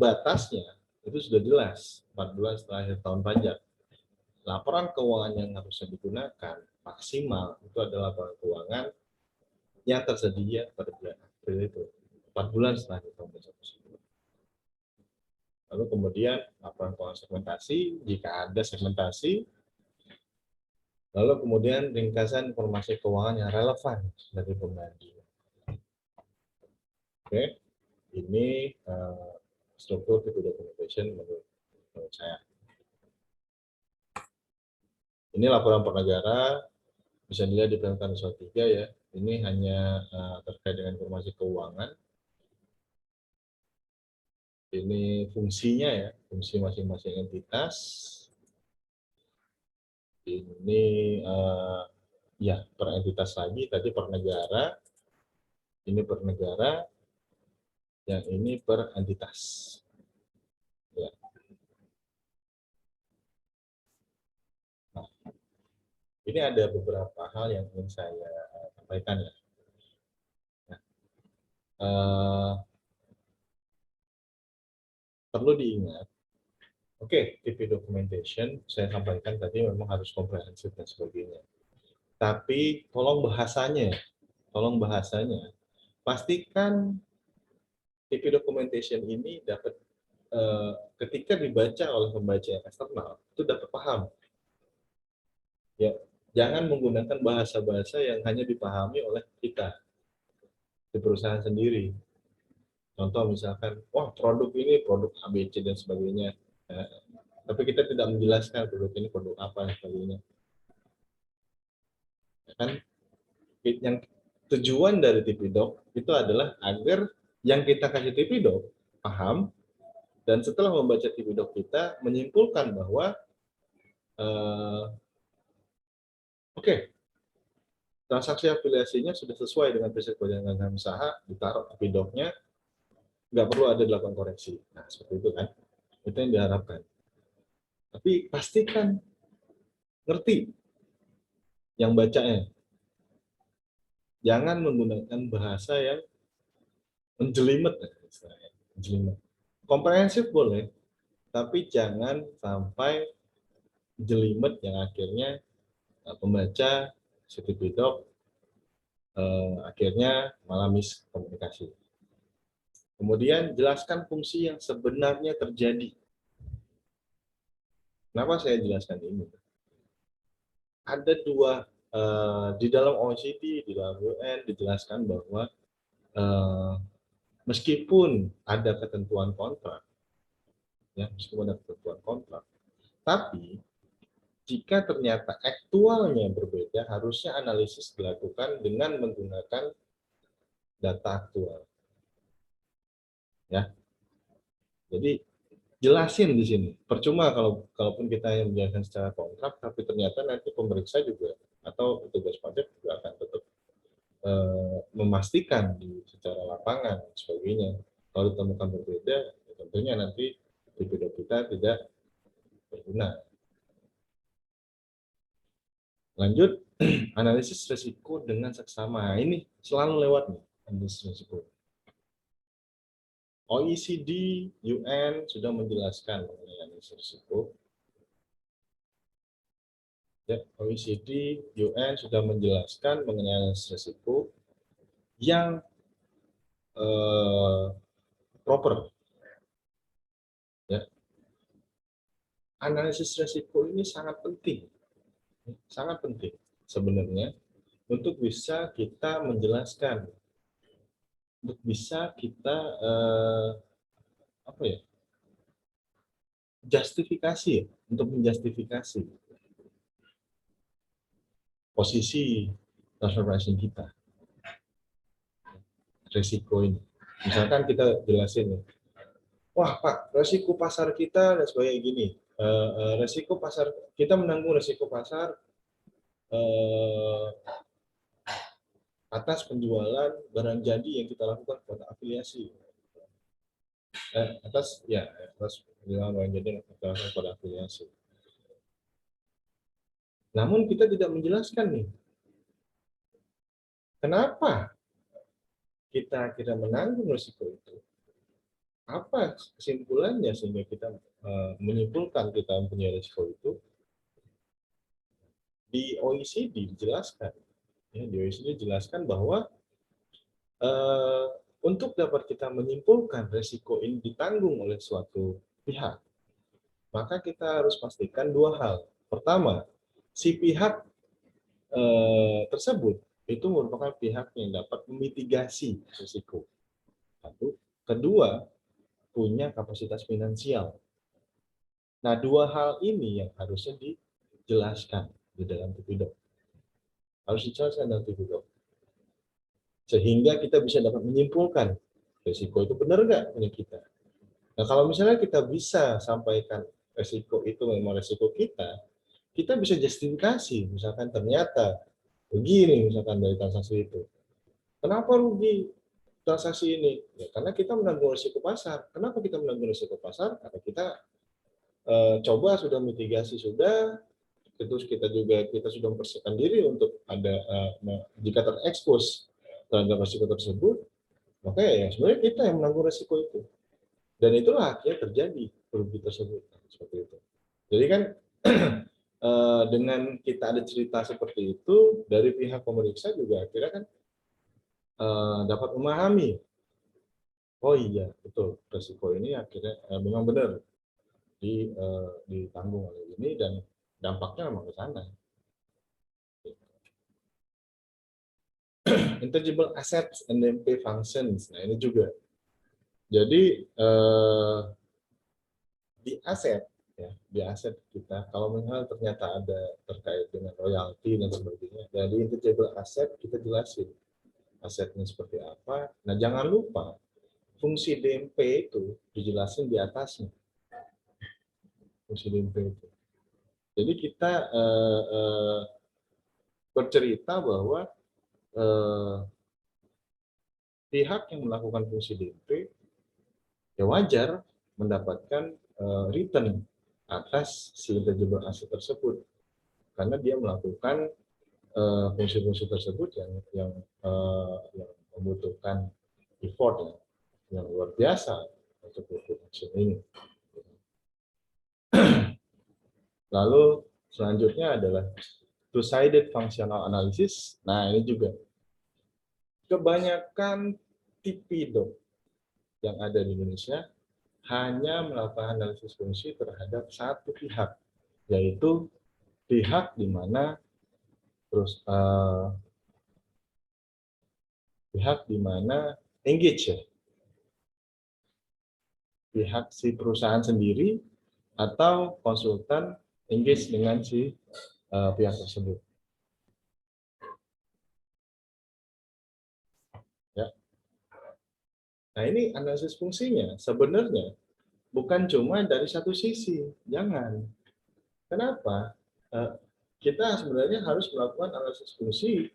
batasnya itu sudah jelas 4 bulan setelah akhir tahun pajak. Laporan keuangan yang harusnya digunakan maksimal itu adalah laporan keuangan yang tersedia pada bulan April itu 4 bulan setelah akhir tahun pajak tersebut. Lalu kemudian laporan keuangan segmentasi jika ada segmentasi. Lalu kemudian ringkasan informasi keuangan yang relevan dari pembanding. Oke. Ini struktur keto documentation menurut saya. Ini laporan per negara, bisa dilihat di penelitian 3 ya. Ini hanya terkait dengan informasi keuangan. Ini fungsinya ya, fungsi masing-masing entitas. Ini ya per entitas lagi, tadi per negara. Ini per negara. Yang ini per entitas. Ya. Nah, ini ada beberapa hal yang ingin saya sampaikan ya. Nah, perlu diingat, oke, TP documentation saya sampaikan tadi memang harus komprehensif dan sebagainya. Tapi tolong bahasanya pastikan TP documentation ini dapat ketika dibaca oleh pembaca yang eksternal itu dapat paham. Ya, jangan menggunakan bahasa-bahasa yang hanya dipahami oleh kita di perusahaan sendiri. Contoh misalkan, wah produk ini produk ABC dan sebagainya. Nah, tapi kita tidak menjelaskan produk ini produk apa dan sebagainya. Ya kan? Yang tujuan dari TP-Doc itu adalah agar yang kita kasih TP-Doc paham, dan setelah membaca TP-Doc kita menyimpulkan bahwa oke, transaksi afiliasinya sudah sesuai dengan prinsip kewajaran usaha, ditaruh TP-Doc-nya, nggak perlu ada dilakukan koreksi. Nah, seperti itu kan. Itu yang diharapkan. Tapi pastikan ngerti yang bacanya. Jangan menggunakan bahasa yang menjelimet. Menjelimet. Komprehensif boleh, tapi jangan sampai jelimet yang akhirnya pembaca CTP-Doc akhirnya malah miskomunikasi. Kemudian jelaskan fungsi yang sebenarnya terjadi. Kenapa saya jelaskan ini? Ada dua di dalam OECD, di dalam UN dijelaskan bahwa meskipun ada ketentuan kontrak, ya meskipun ada ketentuan kontrak, tapi jika ternyata aktualnya berbeda, harusnya analisis dilakukan dengan menggunakan data aktual. Ya, jadi jelasin di sini. Percuma kalaupun kita yang menjelaskan secara kontrak, tapi ternyata nanti pemeriksa juga atau petugas pajak juga akan tetap memastikan secara lapangan dan sebagainya. Kalau ditemukan berbeda, ya tentunya nanti TP-Doc kita tidak berguna. Lanjut, analisis risiko dengan seksama. Ini selalu lewat nih, analisis risiko. OECD, UN sudah menjelaskan mengenai analisis risiko. Ya, OECD, UN sudah menjelaskan mengenai analisis risiko yang proper. Ya. Analisis risiko ini sangat penting sebenarnya untuk bisa kita menjelaskan, untuk bisa kita justifikasi, untuk menjustifikasi posisi transfer pricing kita, risiko ini. Misalkan kita jelasin, wah Pak, risiko pasar kita dan sebagainya gini, risiko pasar kita menanggung risiko pasar atas penjualan barang jadi yang kita lakukan kepada afiliasi, atas penjualan barang jadi yang kita lakukan kepada afiliasi. Namun kita tidak menjelaskan nih, kenapa kita menanggung risiko itu? Apa kesimpulannya sehingga kita menyimpulkan kita mempunyai risiko itu? Di OECD dijelaskan, ya, di OECD dijelaskan bahwa untuk dapat kita menyimpulkan risiko ini ditanggung oleh suatu pihak, maka kita harus pastikan dua hal. Pertama, si pihak tersebut itu merupakan pihak yang dapat memitigasi risiko. Satu. Kedua, punya kapasitas finansial. Nah, dua hal ini yang harusnya dijelaskan di dalam TP-Doc. Harus dijelaskan dalam TP-Doc. Sehingga kita bisa dapat menyimpulkan risiko itu benar nggak punya kita. Nah, kalau misalnya kita bisa sampaikan risiko itu memang risiko kita bisa justifikasi. Misalkan ternyata begini, misalkan dari transaksi itu. Kenapa rugi transaksi ini? Ya, karena kita menanggung risiko pasar. Kenapa kita menanggung risiko pasar? Karena kita coba sudah mitigasi sudah, terus kita sudah mempersiapkan diri untuk ada jika terekspos terhadap risiko tersebut, maka ya sebenarnya kita yang menanggung risiko itu. Dan itulah akhirnya terjadi rugi tersebut seperti itu. Jadi kan dengan kita ada cerita seperti itu dari pihak pemeriksa juga akhirnya kan dapat memahami, oh iya betul resiko ini akhirnya memang benar ditanggung oleh ini dan dampaknya memang ke sana. Intangible assets and pay functions. Nah ini juga. Jadi di aset ya, di aset kita kalau misalnya ternyata ada terkait dengan royalti dan sebagainya, dari intangible asset kita jelasin asetnya seperti apa. Nah jangan lupa fungsi DMP itu dijelasin di atasnya, fungsi DMP itu. Jadi kita bercerita bahwa pihak yang melakukan fungsi DMP ya wajar mendapatkan return atas si intangible asset tersebut karena dia melakukan fungsi-fungsi tersebut yang membutuhkan effort yang luar biasa untuk produksi ini. Lalu selanjutnya adalah two-sided functional analysis. Nah ini juga kebanyakan TPDOC yang ada di Indonesia hanya melakukan analisis fungsi terhadap satu pihak, yaitu pihak di mana engage ya, pihak si perusahaan sendiri atau konsultan engage dengan si pihak tersebut. Ya. Nah ini analisis fungsinya sebenarnya bukan cuma dari satu sisi, jangan. Kenapa? Kita sebenarnya harus melakukan analisis fungsi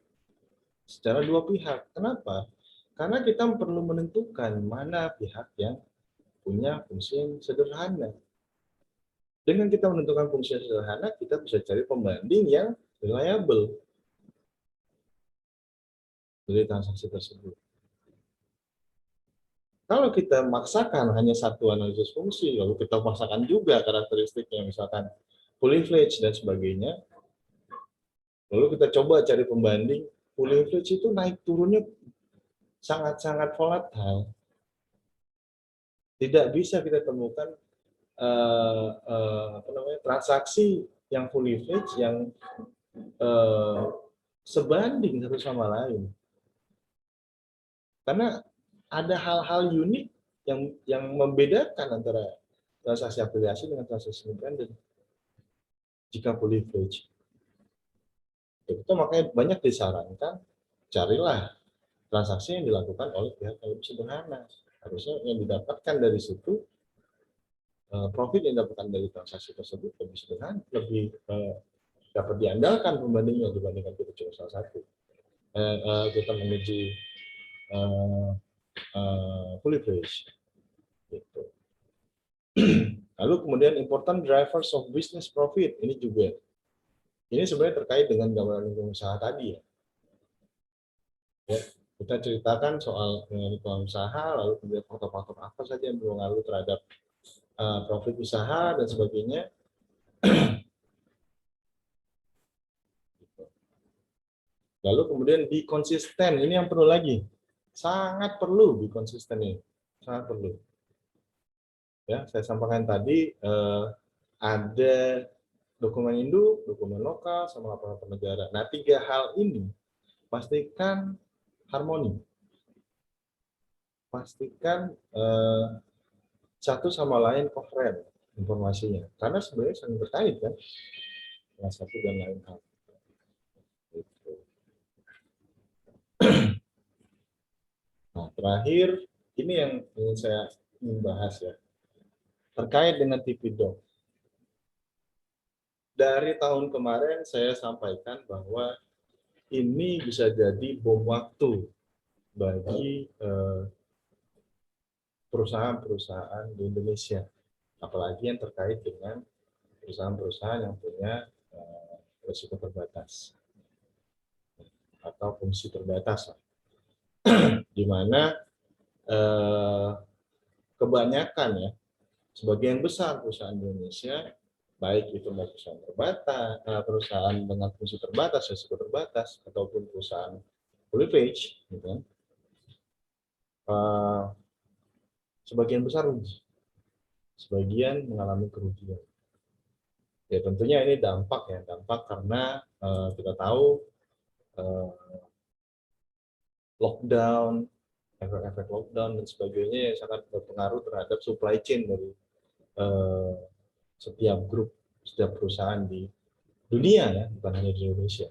secara dua pihak. Kenapa? Karena kita perlu menentukan mana pihak yang punya fungsi yang sederhana. Dengan kita menentukan fungsi yang sederhana, kita bisa cari pembanding yang reliable dari transaksi tersebut. Kalau kita maksakan hanya satu analisis fungsi, lalu kita maksakan juga karakteristiknya, misalkan fully fledged dan sebagainya, lalu kita coba cari pembanding, fully fledged itu naik turunnya sangat-sangat volatile. Tidak bisa kita temukan transaksi yang fully fledged yang sebanding satu sama lain. Karena ada hal-hal unik yang membedakan antara transaksi afiliasi dengan transaksi independen jika fully fledged. Itu makanya banyak disarankan carilah transaksi yang dilakukan oleh pihak yang lebih sederhana. Harusnya yang didapatkan dari situ, profit yang didapatkan dari transaksi tersebut lebih sederhana, lebih dapat diandalkan pembandingnya dibandingkan kita cuma salah satu. Kita menguji fully fledged. Gitu. Lalu kemudian important drivers of business profit, ini juga. Ini sebenarnya terkait dengan gambaran lingkungan usaha tadi ya. Kita ceritakan soal lingkungan usaha, lalu kemudian faktor-faktor apa saja yang berpengaruh terhadap profit usaha dan sebagainya. Lalu kemudian be konsisten, ini yang perlu lagi, sangat perlu be konsisten ini, sangat perlu. Ya, saya sampaikan tadi ada dokumen induk, dokumen lokal, sama laporan negara. Nah, tiga hal ini pastikan harmoni, pastikan satu sama lain koheren informasinya, karena sebenarnya saling terkait kan, satu dan lain hal. Nah, terakhir ini yang ingin saya bahas ya, terkait dengan TPDOC. Dari tahun kemarin saya sampaikan bahwa ini bisa jadi bom waktu bagi perusahaan-perusahaan di Indonesia, apalagi yang terkait dengan perusahaan-perusahaan yang punya risiko terbatas atau fungsi terbatas, di mana kebanyakan ya, sebagian besar perusahaan Indonesia, baik itu perusahaan terbatas, perusahaan dengan fungsi terbatas, risiko terbatas, ataupun perusahaan fully fledged, gitu kan, eh, sebagian besar rugi, sebagian mengalami kerugian. Ya tentunya ini dampak karena kita tahu eh, lockdown, efek-efek lockdown dan sebagainya yang sangat berpengaruh terhadap supply chain dari eh, setiap grup, setiap perusahaan di dunia ya, bukan hanya di Indonesia.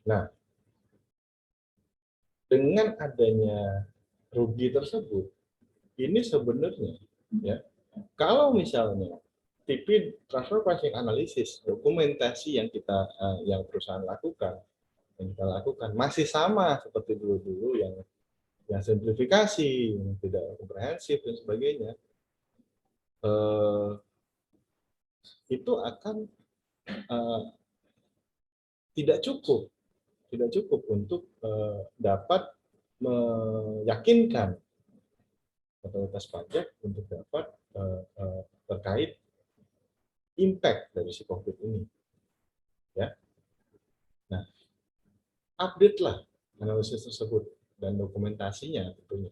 Nah, dengan adanya rugi tersebut, ini sebenarnya ya, kalau misalnya TP transfer pricing analysis, dokumentasi yang perusahaan lakukan, masih sama seperti dulu-dulu yang simplifikasi, yang tidak komprehensif dan sebagainya, itu akan eh, tidak cukup untuk dapat meyakinkan otoritas pajak untuk dapat terkait impact dari si COVID ini, ya. Nah, update lah analisis tersebut dan dokumentasinya tentunya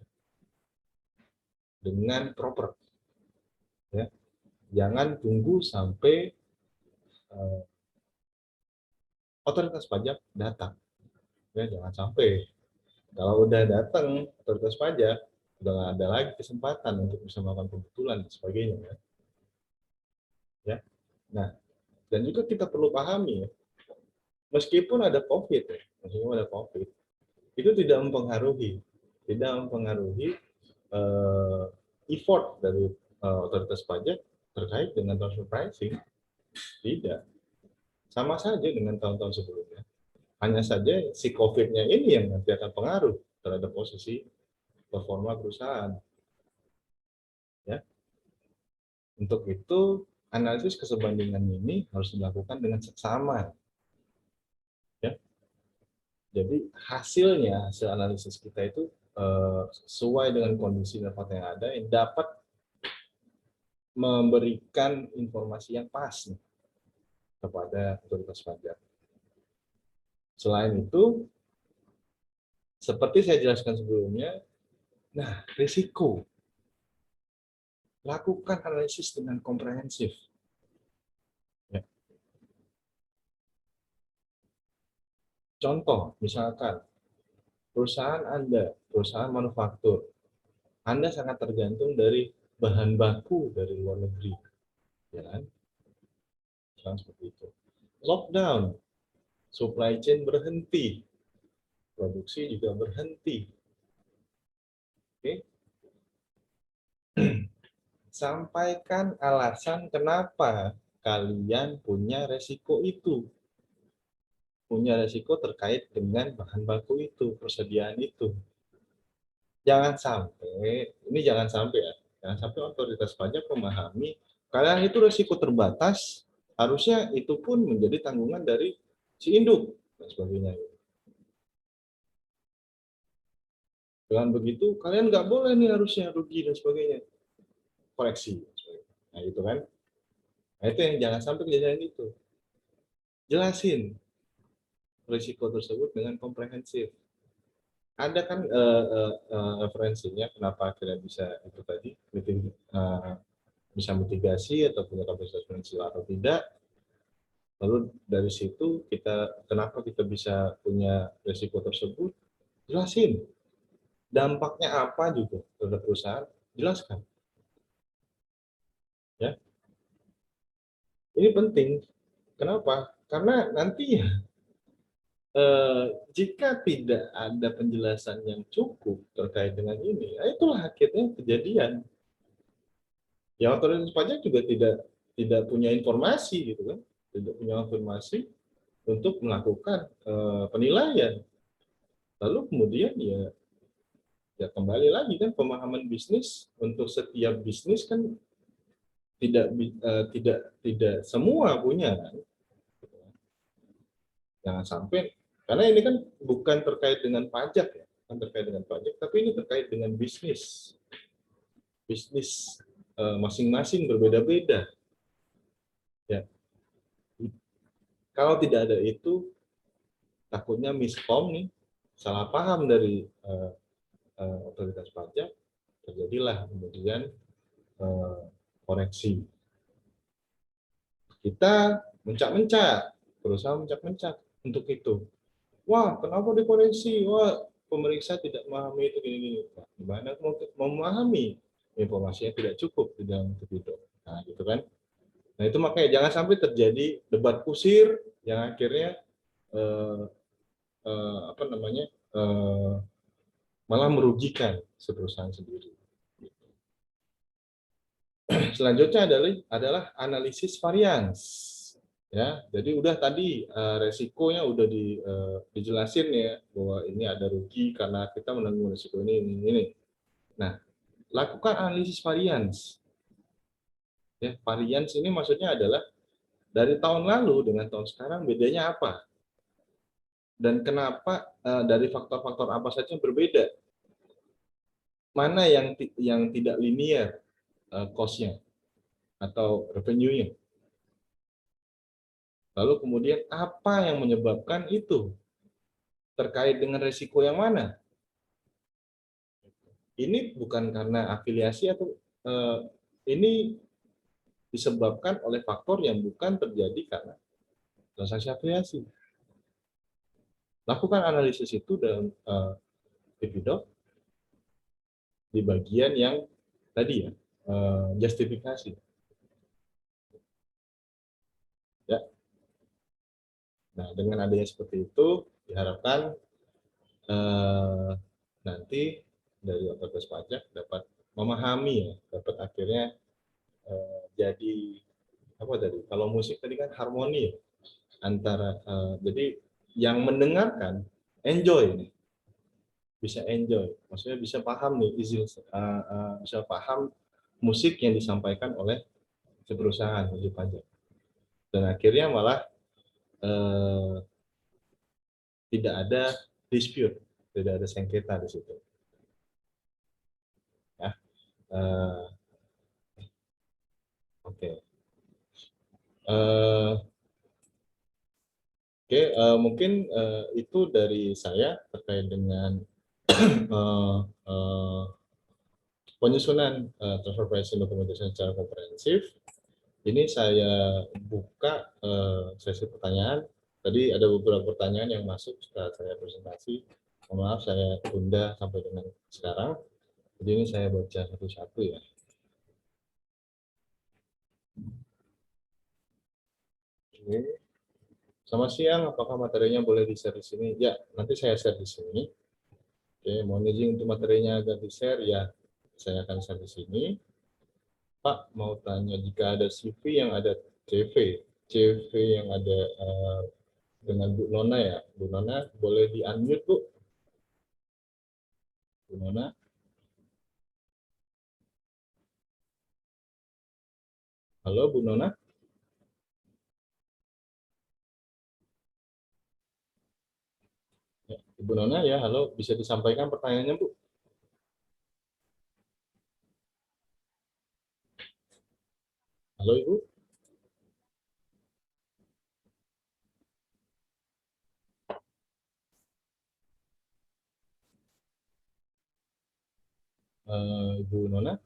dengan proper, ya. Jangan tunggu sampai otoritas pajak datang, ya. Jangan sampai kalau udah datang otoritas pajak udah nggak ada lagi kesempatan untuk bisa melakukan pembetulan dan sebagainya, ya. Nah, dan juga kita perlu pahami ya, meskipun ada COVID, itu tidak mempengaruhi effort dari otoritas pajak terkait dengan transfer pricing. Tidak, sama saja dengan tahun-tahun sebelumnya. Hanya saja si COVID-nya ini yang nanti akan pengaruh terhadap posisi performa perusahaan. Ya, untuk itu analisis keserbandingan ini harus dilakukan dengan seksama. Ya, jadi hasil analisis kita itu sesuai dengan kondisi dan fakta yang ada, yang dapat memberikan informasi yang pas nih, kepada otoritas pajak. Selain itu, seperti saya jelaskan sebelumnya, nah risiko, lakukan analisis dengan komprehensif. Ya. Contoh, misalkan perusahaan Anda, perusahaan manufaktur, Anda sangat tergantung dari bahan baku dari luar negeri, ya kan? Seperti itu. Lockdown, supply chain berhenti, produksi juga berhenti. Oke? Sampaikan alasan kenapa kalian punya resiko itu. Punya resiko terkait dengan bahan baku itu, persediaan itu. Jangan sampai ya, jangan sampai otoritas pajak memahami kalian itu resiko terbatas, harusnya itu pun menjadi tanggungan dari si induk dan sebagainya. Dengan begitu kalian nggak boleh nih harusnya rugi dan sebagainya, koreksi. Nah itu kan, nah itu yang jangan sampai kejadian itu. Jelasin risiko tersebut dengan komprehensif. Ada kan referensinya kenapa akhirnya bisa itu tadi, bisa mitigasi atau punya kapasitas finansial atau tidak. Lalu dari situ kenapa kita bisa punya risiko tersebut, jelasin. Dampaknya apa juga terhadap perusahaan, jelaskan. Ya, ini penting. Kenapa? Karena nantinya jika tidak ada penjelasan yang cukup terkait dengan ini, itulah akhirnya kejadian. Ya otoritas pajak juga tidak punya informasi gitu kan, tidak punya informasi untuk melakukan penilaian. Lalu kemudian ya kembali lagi kan, pemahaman bisnis untuk setiap bisnis kan tidak semua punya kan. Jangan sampai, karena ini kan bukan terkait dengan pajak ya, bukan terkait dengan pajak, tapi ini terkait dengan bisnis masing-masing berbeda-beda. Ya, kalau tidak ada itu, takutnya miskom nih, salah paham dari otoritas pajak, terjadilah kemudian koreksi. Kita mencak-mencak, berusaha mencak-mencak untuk itu. Wah, kenapa dikoreksi? Wah, pemeriksa tidak memahami itu gini-gini. Nah, gimana memahami informasi yang tidak cukup di dalam video? Nah, gitu kan. Nah, itu makanya jangan sampai terjadi debat kusir yang akhirnya apa namanya malah merugikan perusahaan sendiri. Selanjutnya adalah analisis varians. Ya, jadi udah tadi resikonya udah dijelasin ya bahwa ini ada rugi karena kita menanggung resiko ini. Nah, lakukan analisis varians. Ya, varians ini maksudnya adalah dari tahun lalu dengan tahun sekarang bedanya apa? Dan kenapa dari faktor-faktor apa saja yang berbeda? Mana yang tidak linear cost-nya atau revenue-nya? Lalu kemudian apa yang menyebabkan itu? Terkait dengan resiko yang mana? Ini bukan karena afiliasi atau ini disebabkan oleh faktor yang bukan terjadi karena transaksi afiliasi. Lakukan analisis itu dalam Dividoc di bagian yang tadi ya, justifikasi. Ya. Nah, dengan adanya seperti itu diharapkan nanti dari otoritas pajak dapat memahami ya, dapat akhirnya jadi apa tadi? Kalau musik tadi kan harmoni ya, antara jadi yang mendengarkan enjoy nih, bisa enjoy, maksudnya bisa paham nih bisa paham musik yang disampaikan oleh perusahaan wajib pajak, dan akhirnya malah tidak ada dispute, tidak ada sengketa di situ. Ya, oke. Oke, mungkin itu dari saya terkait dengan penyusunan transfer pricing documentation secara komprehensif. Ini saya buka sesi pertanyaan. Tadi ada beberapa pertanyaan yang masuk setelah saya presentasi. Mohon maaf, saya tunda sampai dengan sekarang. Jadi ini saya baca satu-satu ya. Oke. Selamat siang, apakah materinya boleh di-share di sini? Ya, nanti saya share di sini. Oke, mohon izin untuk materinya agar di-share, ya saya akan share di sini. Pak, mau tanya, jika ada CV yang ada CV yang ada dengan Bu Nona ya, Bu Nona boleh di-unmute, Bu? Bu Nona? Halo, Bu Nona? Ya, Ibu Nona ya, halo, bisa disampaikan pertanyaannya, Bu? Halo, Ibu? Ibu Nona?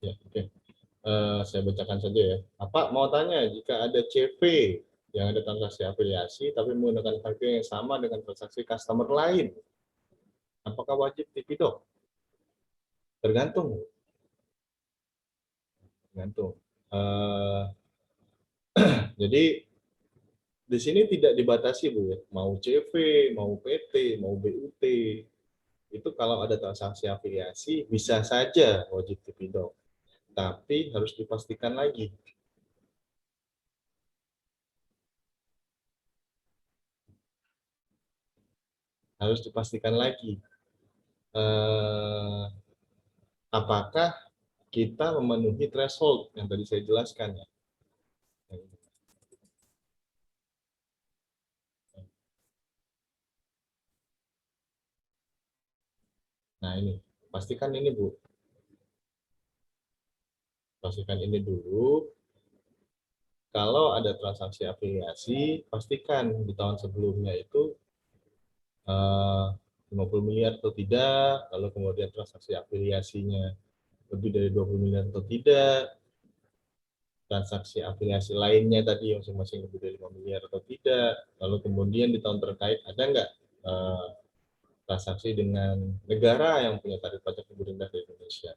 Ya, oke. Saya bacakan saja ya. Apa mau tanya, jika ada CV yang ada transaksi afiliasi tapi menggunakan harga yang sama dengan transaksi customer lain, apakah wajib Dividoc? Tergantung. Tergantung. Jadi di sini tidak dibatasi, Bu ya. Mau CV, mau PT, mau BUT. Itu kalau ada transaksi afiliasi bisa saja wajib Dividoc. Tapi harus dipastikan lagi. Harus dipastikan lagi. Apakah kita memenuhi threshold yang tadi saya jelaskan ya. Nah ini, pastikan ini Bu. Pastikan ini dulu. Kalau ada transaksi afiliasi, pastikan di tahun sebelumnya itu eh, 50 miliar atau tidak, lalu kemudian transaksi afiliasinya lebih dari 20 miliar atau tidak, transaksi afiliasi lainnya tadi yang masing-masing lebih dari 5 miliar atau tidak, lalu kemudian di tahun terkait ada nggak eh, transaksi dengan negara yang punya tarif pajak lebih rendah dari Indonesia.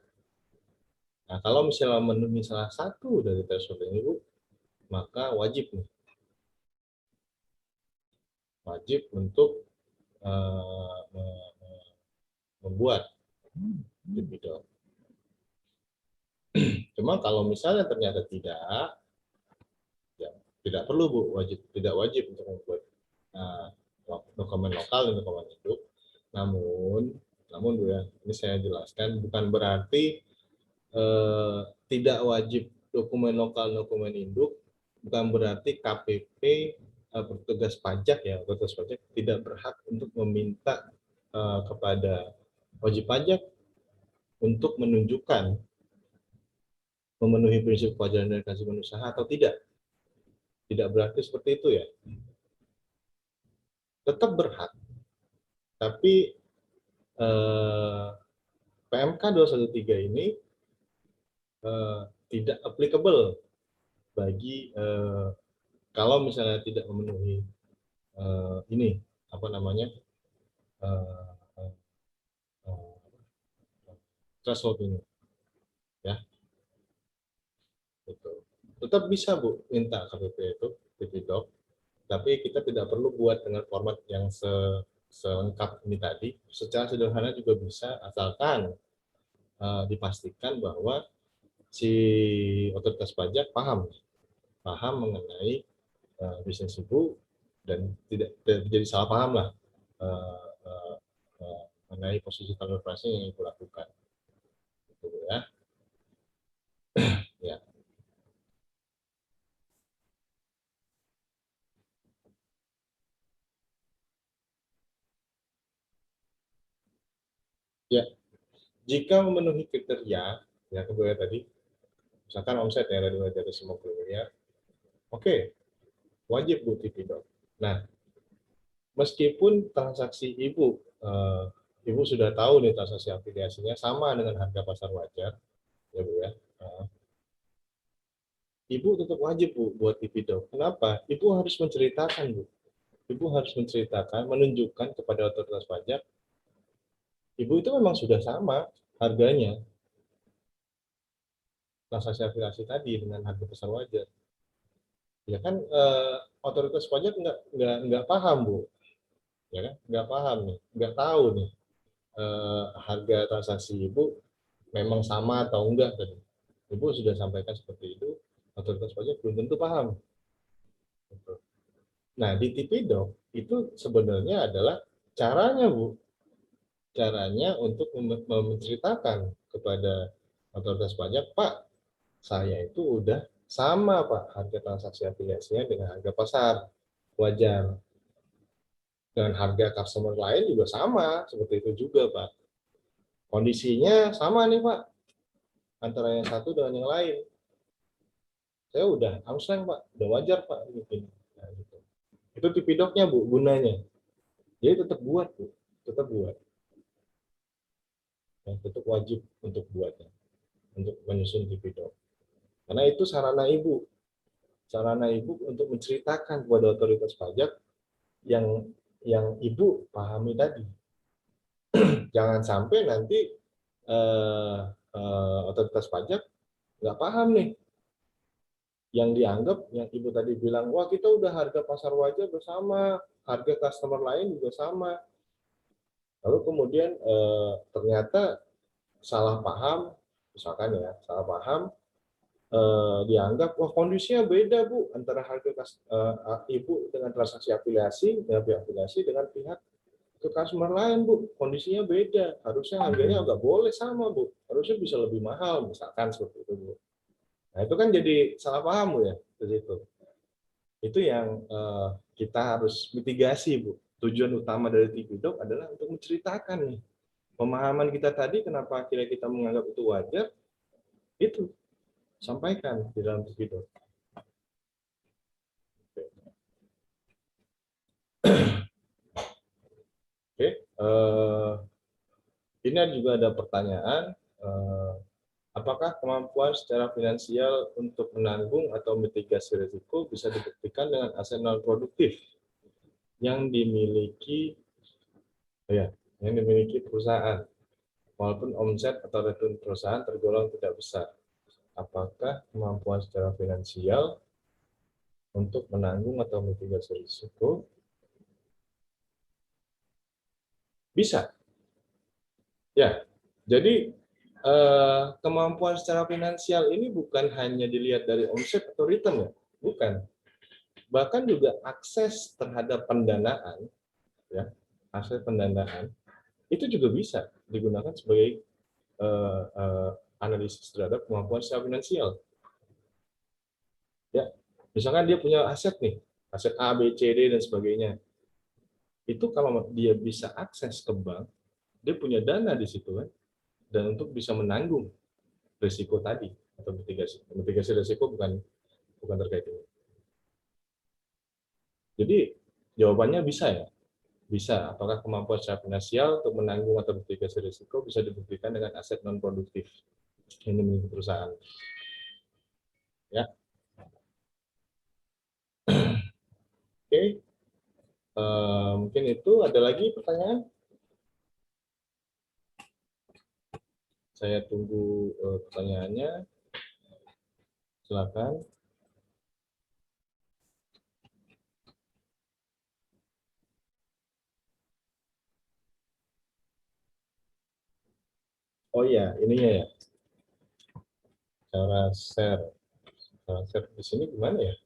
Nah, kalau misalnya memenuhi salah satu dari threshold ini, Bu, maka wajib untuk membuat dividen. Cuma kalau misalnya ternyata tidak, ya tidak perlu Bu, tidak wajib untuk membuat uh, dokumen lokal dan dokumen induk. Namun Bu ya, ini saya jelaskan bukan berarti tidak wajib dokumen lokal, dokumen induk, bukan berarti KPP petugas pajak ya, petugas pajak tidak berhak untuk meminta kepada wajib pajak untuk menunjukkan memenuhi prinsip kewajaran dan kehaziman usaha atau tidak. Tidak berarti seperti itu ya. Tetap berhak, tapi PMK 213 ini tidak applicable bagi kalau misalnya tidak memenuhi ini apa namanya threshold ini ya, gitu. Tetap bisa Bu minta KPP itu Dividok, tapi kita tidak perlu buat dengan format yang selengkap ini tadi. Secara sederhana juga bisa, asalkan dipastikan bahwa si otoritas pajak paham mengenai bisnis ibu dan tidak jadi salah paham lah uh, uh, mengenai posisi transfer pricing yang ibu lakukan, gitu ya. Ya, ya. Jika memenuhi kriteria ya kedua tadi, misalkan omset yang dari 250 miliar, oke, wajib Bu Tipidok. Nah, meskipun transaksi ibu sudah tahu nih transaksi afiliasinya sama dengan harga pasar wajar, ya Bu ya. Ibu tetap wajib Bu buat Tipidok. Kenapa? Ibu harus menceritakan Bu. Ibu harus menceritakan, menunjukkan kepada otoritas pajak, ibu itu memang sudah sama harganya transaksi afiliasi tadi dengan harga pasar wajar. Ya kan otoritas pajak nggak paham Bu, ya kan? Nggak paham nih, nggak tahu nih harga transaksi ibu memang sama atau enggak tadi. Ibu sudah sampaikan seperti itu, otoritas pajak belum tentu paham. Nah, di Tipidok itu sebenarnya adalah caranya Bu, caranya untuk menceritakan kepada otoritas pajak, Pak, saya itu udah sama Pak harga transaksi afiliasinya dengan harga pasar wajar. Dengan harga customer lain juga sama, seperti itu juga Pak. Kondisinya sama nih Pak, antara yang satu dengan yang lain. Saya udah amseng Pak, udah wajar Pak. Gitu. Nah, gitu. Itu Tipidoknya Bu, gunanya. Jadi tetap buat Bu, tetap buat. Ya, tetap wajib untuk buatnya, untuk menyusun Tipidok. Karena itu sarana ibu untuk menceritakan kepada otoritas pajak yang ibu pahami tadi. Jangan sampai nanti otoritas pajak nggak paham nih, yang dianggap yang ibu tadi bilang, wah kita udah harga pasar wajar bersama, harga customer lain juga sama, lalu kemudian ternyata salah paham, misalkan ya salah paham, dianggap wah kondisinya beda Bu antara harga ibu dengan transaksi afiliasi dengan pihak afiliasi dengan pihak ke customer lain Bu, kondisinya beda, harusnya harganya nggak boleh sama Bu, harusnya bisa lebih mahal misalkan seperti itu Bu. Nah itu kan jadi salah paham Bu ya di situ. Itu yang kita harus mitigasi Bu. Tujuan utama dari Tipidok adalah untuk menceritakan nih pemahaman kita tadi, kenapa akhirnya kita menganggap itu wajar, itu sampaikan di dalam Tipidok. Ini juga ada pertanyaan, apakah kemampuan secara finansial untuk menanggung atau mitigasi risiko bisa dibuktikan dengan aset non produktif yang dimiliki perusahaan, walaupun omset atau return perusahaan tergolong tidak besar. Apakah kemampuan secara finansial untuk menanggung atau mitigasi risiko bisa? Ya, jadi kemampuan secara finansial ini bukan hanya dilihat dari omset atau return, ya, bukan. Bahkan juga akses terhadap pendanaan, ya, akses pendanaan itu juga bisa digunakan sebagai analisis terhadap kemampuan secara finansial. Ya, misalkan dia punya aset nih, aset A, B, C, D dan sebagainya. Itu kalau dia bisa akses ke bank, dia punya dana di situ kan, dan untuk bisa menanggung risiko tadi atau mitigasi risiko bukan terkait ini. Jadi jawabannya bisa ya, bisa. Apakah kemampuan secara finansial untuk menanggung atau mitigasi risiko bisa dibuktikan dengan aset non produktif yang dimiliki perusahaan? Ya, oke. Mungkin itu ada lagi pertanyaan? Saya tunggu pertanyaannya. Silakan. Oh iya, ininya ya. Cara share. Cara share di sini gimana ya?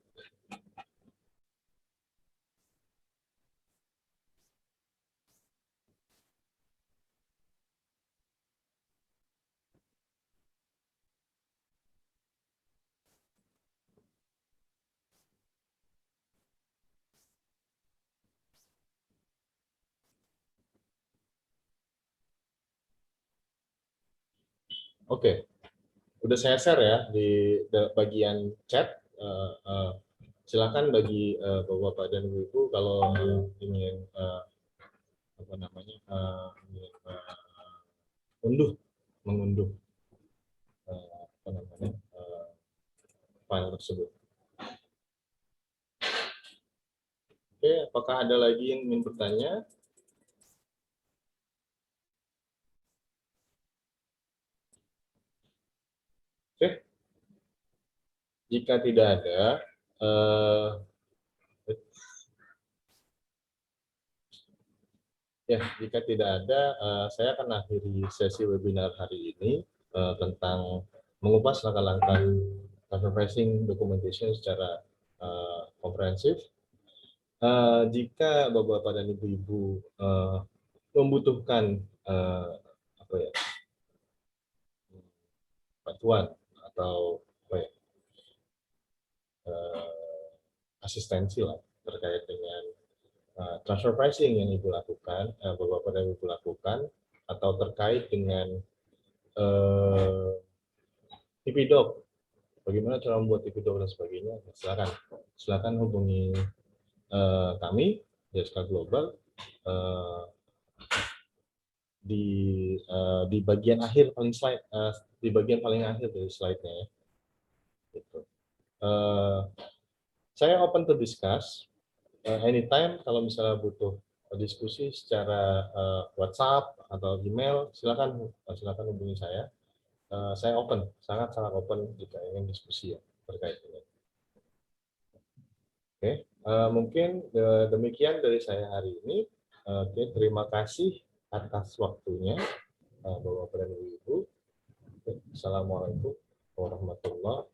Oke, udah saya share ya di bagian chat. Silakan bagi bapak-bapak dan ibu kalau ingin apa namanya mengunduh apa namanya file tersebut. Oke, apakah ada lagi yang ingin bertanya? Oke, jika tidak ada, jika tidak ada, saya akan akhiri sesi webinar hari ini tentang mengupas langkah-langkah transfer pricing documentation secara komprehensif. Jika bapak-bapak dan ibu-ibu membutuhkan apa ya, bantuan atau apa ya, asistensi lah terkait dengan transfer pricing yang ibu lakukan, bapak-bapak dan ibu lakukan, atau terkait dengan TP-Doc, bagaimana cara membuat TP-Doc dan sebagainya, silakan hubungi kami JSK Global di bagian akhir di bagian paling akhir dari slide-nya ya. Gitu. Saya open to discuss anytime. Kalau misalnya butuh diskusi secara WhatsApp atau email, silakan hubungi saya. Saya open, sangat open jika ingin diskusi ya terkait ini. Oke, mungkin demikian dari saya hari ini. Oke, terima kasih atas waktunya, Bapak dan Ibu. Assalamualaikum warahmatullahi